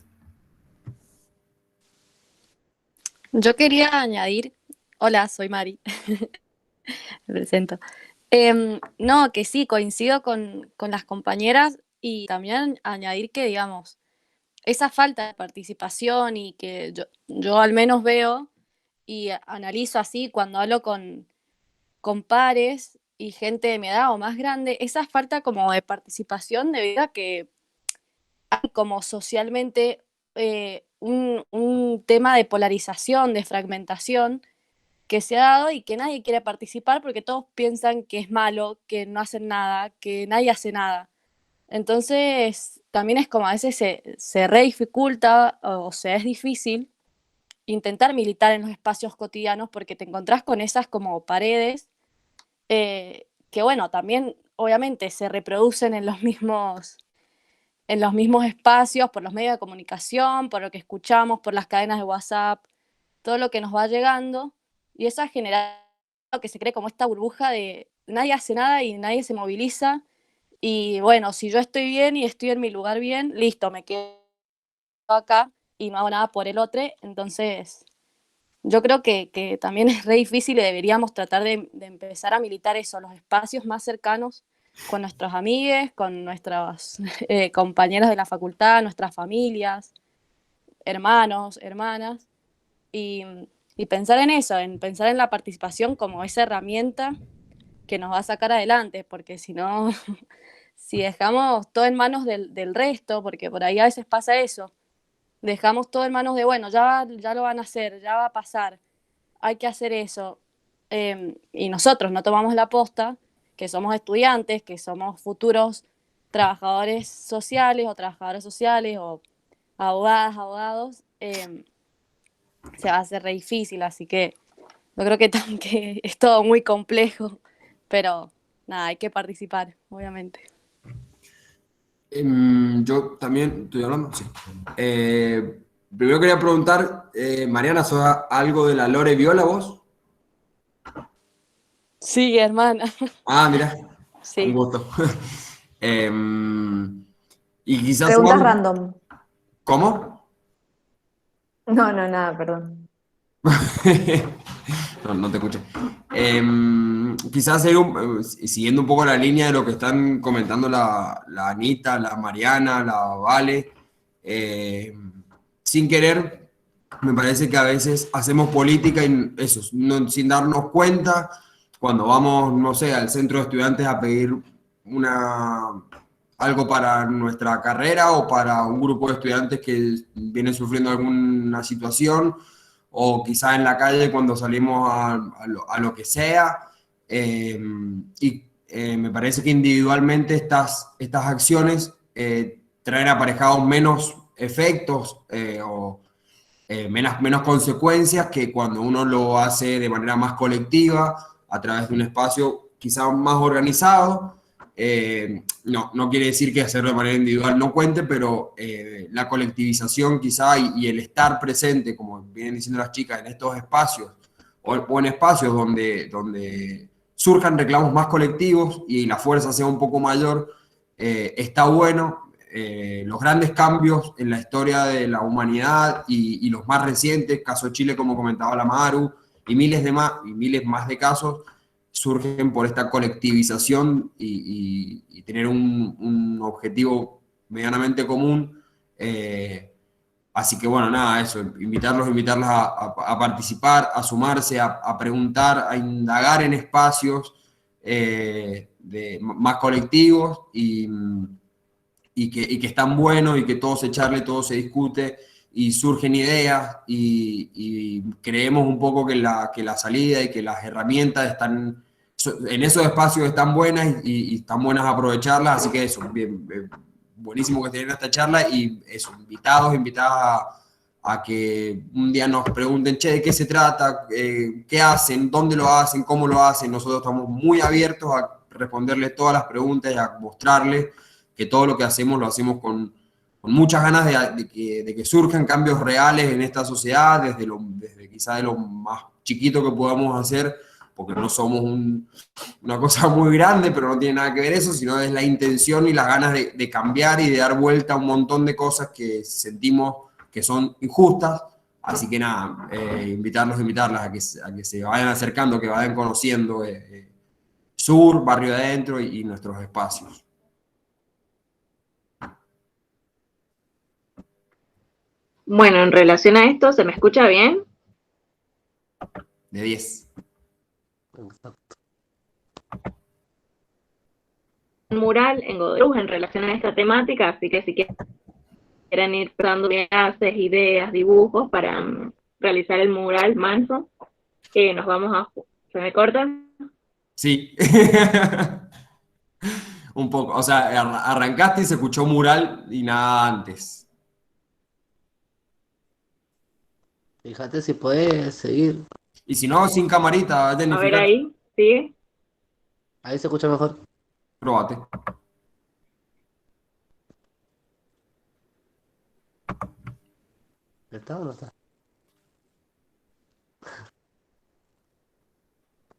Yo quería añadir, hola, soy Mari, me presento. No, que sí, coincido con las compañeras y también añadir que, digamos, esa falta de participación y que yo al menos veo y analizo así cuando hablo con pares y gente de mi edad o más grande, esa falta como de participación debido a que hay como socialmente un tema de polarización, de fragmentación que se ha dado y que nadie quiere participar porque todos piensan que es malo, que no hacen nada, que nadie hace nada. Entonces, también es como a veces se re dificulta o se es difícil intentar militar en los espacios cotidianos porque te encontrás con esas como paredes que, también obviamente se reproducen en los mismos espacios, por los medios de comunicación, por lo que escuchamos, por las cadenas de WhatsApp, todo lo que nos va llegando, y eso ha generado que se cree como esta burbuja de nadie hace nada y nadie se moviliza, y si yo estoy bien y estoy en mi lugar bien, listo, me quedo acá y no hago nada por el otro. Entonces yo creo que también es re difícil y deberíamos tratar de empezar a militar eso, los espacios más cercanos con nuestros amigues, con nuestros compañeros de la facultad, nuestras familias, hermanos, hermanas, y pensar en eso, en pensar en la participación como esa herramienta que nos va a sacar adelante, porque si no, si dejamos todo en manos del resto, porque por ahí a veces pasa eso, dejamos todo en manos de, ya lo van a hacer, ya va a pasar, hay que hacer eso, y nosotros no tomamos la posta, que somos estudiantes, que somos futuros trabajadores sociales o trabajadoras sociales o abogadas, abogados, se va a hacer re difícil, así que yo creo que es todo muy complejo, pero nada, hay que participar, obviamente. Yo también estoy hablando, sí. Primero quería preguntar, Mariana, ¿sos algo de la Lore Viola vos? Sí, hermana. Ah, mira, sí. un gusto. Y quizás... Preguntas random. ¿Cómo? No, nada, perdón. No te escuché. Quizás siguiendo un poco la línea de lo que están comentando la Anita, la Mariana, la Vale, sin querer, me parece que a veces hacemos política y eso, sin darnos cuenta, cuando vamos, no sé, al centro de estudiantes a pedir algo para nuestra carrera o para un grupo de estudiantes que vienen sufriendo alguna situación, o quizá en la calle cuando salimos a lo que sea. Me parece que individualmente estas acciones traen aparejados menos efectos o menos consecuencias que cuando uno lo hace de manera más colectiva, a través de un espacio quizá más organizado. No quiere decir que hacerlo de manera individual no cuente, pero la colectivización quizá y el estar presente, como vienen diciendo las chicas, en estos espacios o en espacios donde surjan reclamos más colectivos y la fuerza sea un poco mayor, está bueno. Los grandes cambios en la historia de la humanidad y los más recientes, caso Chile, como comentaba la Maru, y miles más de casos, surgen por esta colectivización y tener un objetivo medianamente común. Así que bueno, nada, eso, invitarlas a participar, a sumarse, a preguntar, a indagar en espacios más colectivos y que están buenos y que todo se charle, todo se discute y surgen ideas y creemos un poco que la salida y que las herramientas están en esos espacios, están buenas y están buenas a aprovecharlas, así que eso, buenísimo que estén esta charla y eso, invitadas a que un día nos pregunten, che, ¿de qué se trata? ¿Qué hacen? ¿Dónde lo hacen? ¿Cómo lo hacen? Nosotros estamos muy abiertos a responderles todas las preguntas y a mostrarles que todo lo que hacemos lo hacemos con muchas ganas de que surjan cambios reales en esta sociedad, desde quizá de lo más chiquito que podamos hacer, porque no somos una cosa muy grande, pero no tiene nada que ver eso, sino es la intención y las ganas de cambiar y de dar vuelta a un montón de cosas que sentimos que son injustas. Así que nada, invitarlas a que se vayan acercando, que vayan conociendo Sur, Barrio Adentro y nuestros espacios. Bueno, en relación a esto, ¿se me escucha bien? De 10. Un mural en Godoy Cruz en relación a esta temática, así que si quieren ir dando clases, ideas, dibujos para realizar el mural manso, nos vamos a... ¿Se me corta? Sí. Un poco, o sea, arrancaste y se escuchó mural y nada antes. Fíjate si puedes seguir. Y si no, sin camarita, Jenny, A ver fíjate. ahí, ¿sigue? Ahí se escucha mejor. Probate. ¿Está o no está?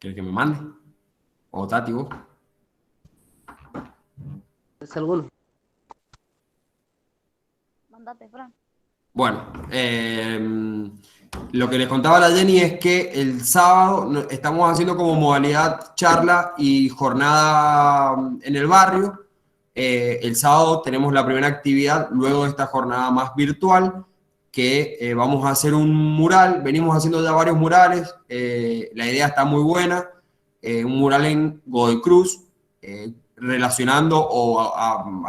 ¿Quieres que me mande? ¿O Tati, vos? ¿Es alguno? Mandate, Fran. Bueno, lo que les contaba la Jenny es que el sábado estamos haciendo como modalidad charla y jornada en el barrio. El sábado tenemos la primera actividad, luego de esta jornada más virtual, que vamos a hacer un mural. Venimos haciendo ya varios murales. La idea está muy buena. Un mural en Godoy Cruz, relacionando o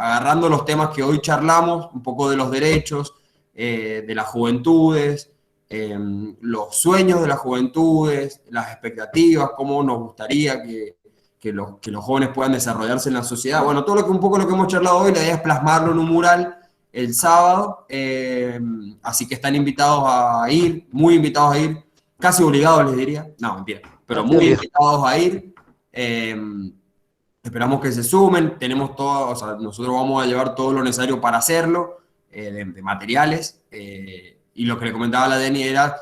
agarrando los temas que hoy charlamos, un poco de los derechos, de las juventudes, los sueños de las juventudes, las expectativas, cómo nos gustaría que los jóvenes puedan desarrollarse en la sociedad. Bueno, un poco lo que hemos charlado hoy, la idea es plasmarlo en un mural el sábado, así que están invitados a ir, muy invitados a ir, casi obligados les diría, no, mentira, pero muy invitados a ir. Esperamos que se sumen, tenemos todo, o sea, nosotros vamos a llevar todo lo necesario para hacerlo, de materiales, y lo que le comentaba a la Deni era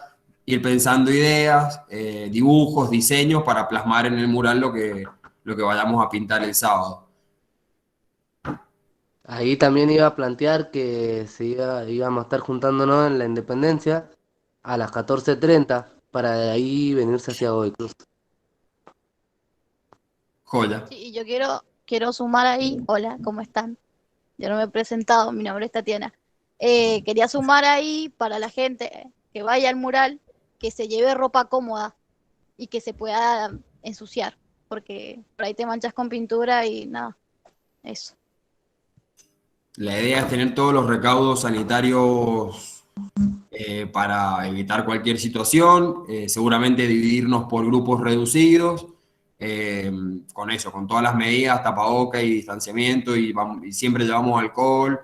ir pensando ideas, dibujos, diseños para plasmar en el mural lo que vayamos a pintar el sábado. Ahí también iba a plantear que íbamos a estar juntándonos en la Independencia a las 14:30 para de ahí venirse hacia Godoy Cruz. Joya. Sí, y yo quiero sumar ahí, hola, ¿cómo están? Yo no me he presentado, mi nombre es Tatiana. Quería sumar ahí para la gente que vaya al mural, que se lleve ropa cómoda y que se pueda ensuciar, porque por ahí te manchas con pintura y nada, eso. La idea es tener todos los recaudos sanitarios para evitar cualquier situación, seguramente dividirnos por grupos reducidos, con eso, con todas las medidas, tapaboca y distanciamiento, y siempre llevamos alcohol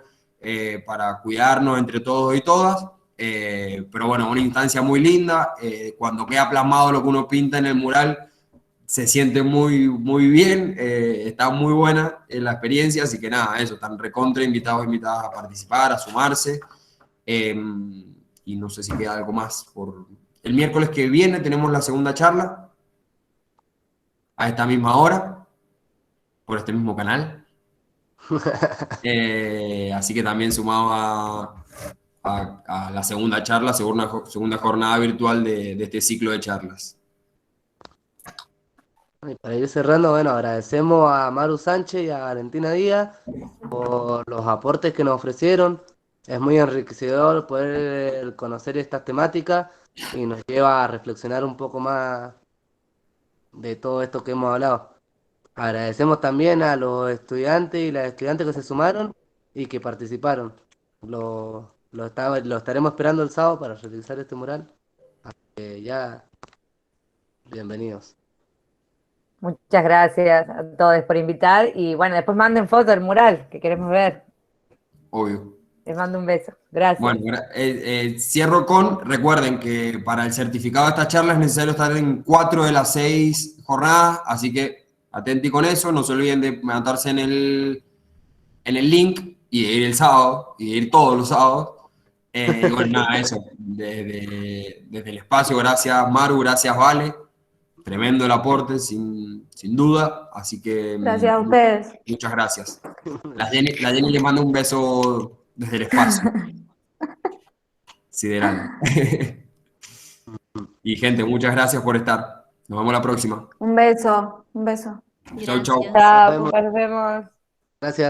para cuidarnos entre todos y todas. Pero bueno, una instancia muy linda. Cuando queda plasmado lo que uno pinta en el mural, se siente muy, muy bien, está muy buena la experiencia, así que nada, eso, están recontra invitados e invitadas a participar, a sumarse, y no sé si queda algo más. El miércoles que viene tenemos la segunda charla, a esta misma hora, por este mismo canal, así que también sumado a la segunda charla, segunda jornada virtual de este ciclo de charlas. Y para ir cerrando, bueno, agradecemos a Maru Sánchez y a Valentina Díaz por los aportes que nos ofrecieron. Es muy enriquecedor poder conocer estas temáticas y nos lleva a reflexionar un poco más de todo esto que hemos hablado. Agradecemos también a los estudiantes y las estudiantes que se sumaron y que participaron. Lo estaremos esperando el sábado para realizar este mural. Ya, bienvenidos. Muchas gracias a todos por invitar y bueno, después manden fotos del mural que queremos ver. Obvio. Les mando un beso. Gracias. Bueno, cierro recuerden que para el certificado de esta charla es necesario estar en 4 de las 6 jornadas, así que atenti con eso, no se olviden de anotarse en el link y de ir el sábado, y de ir todos los sábados. Y bueno, nada, eso, desde el espacio, gracias Maru, gracias Vale, tremendo el aporte, sin duda, así que Gracias a ustedes. muchas gracias. La Jenny le manda un beso desde el espacio. Sideral. Y gente, muchas gracias por estar. Nos vemos la próxima. Un beso, un beso. Chau, chau. Chao, nos vemos. Gracias.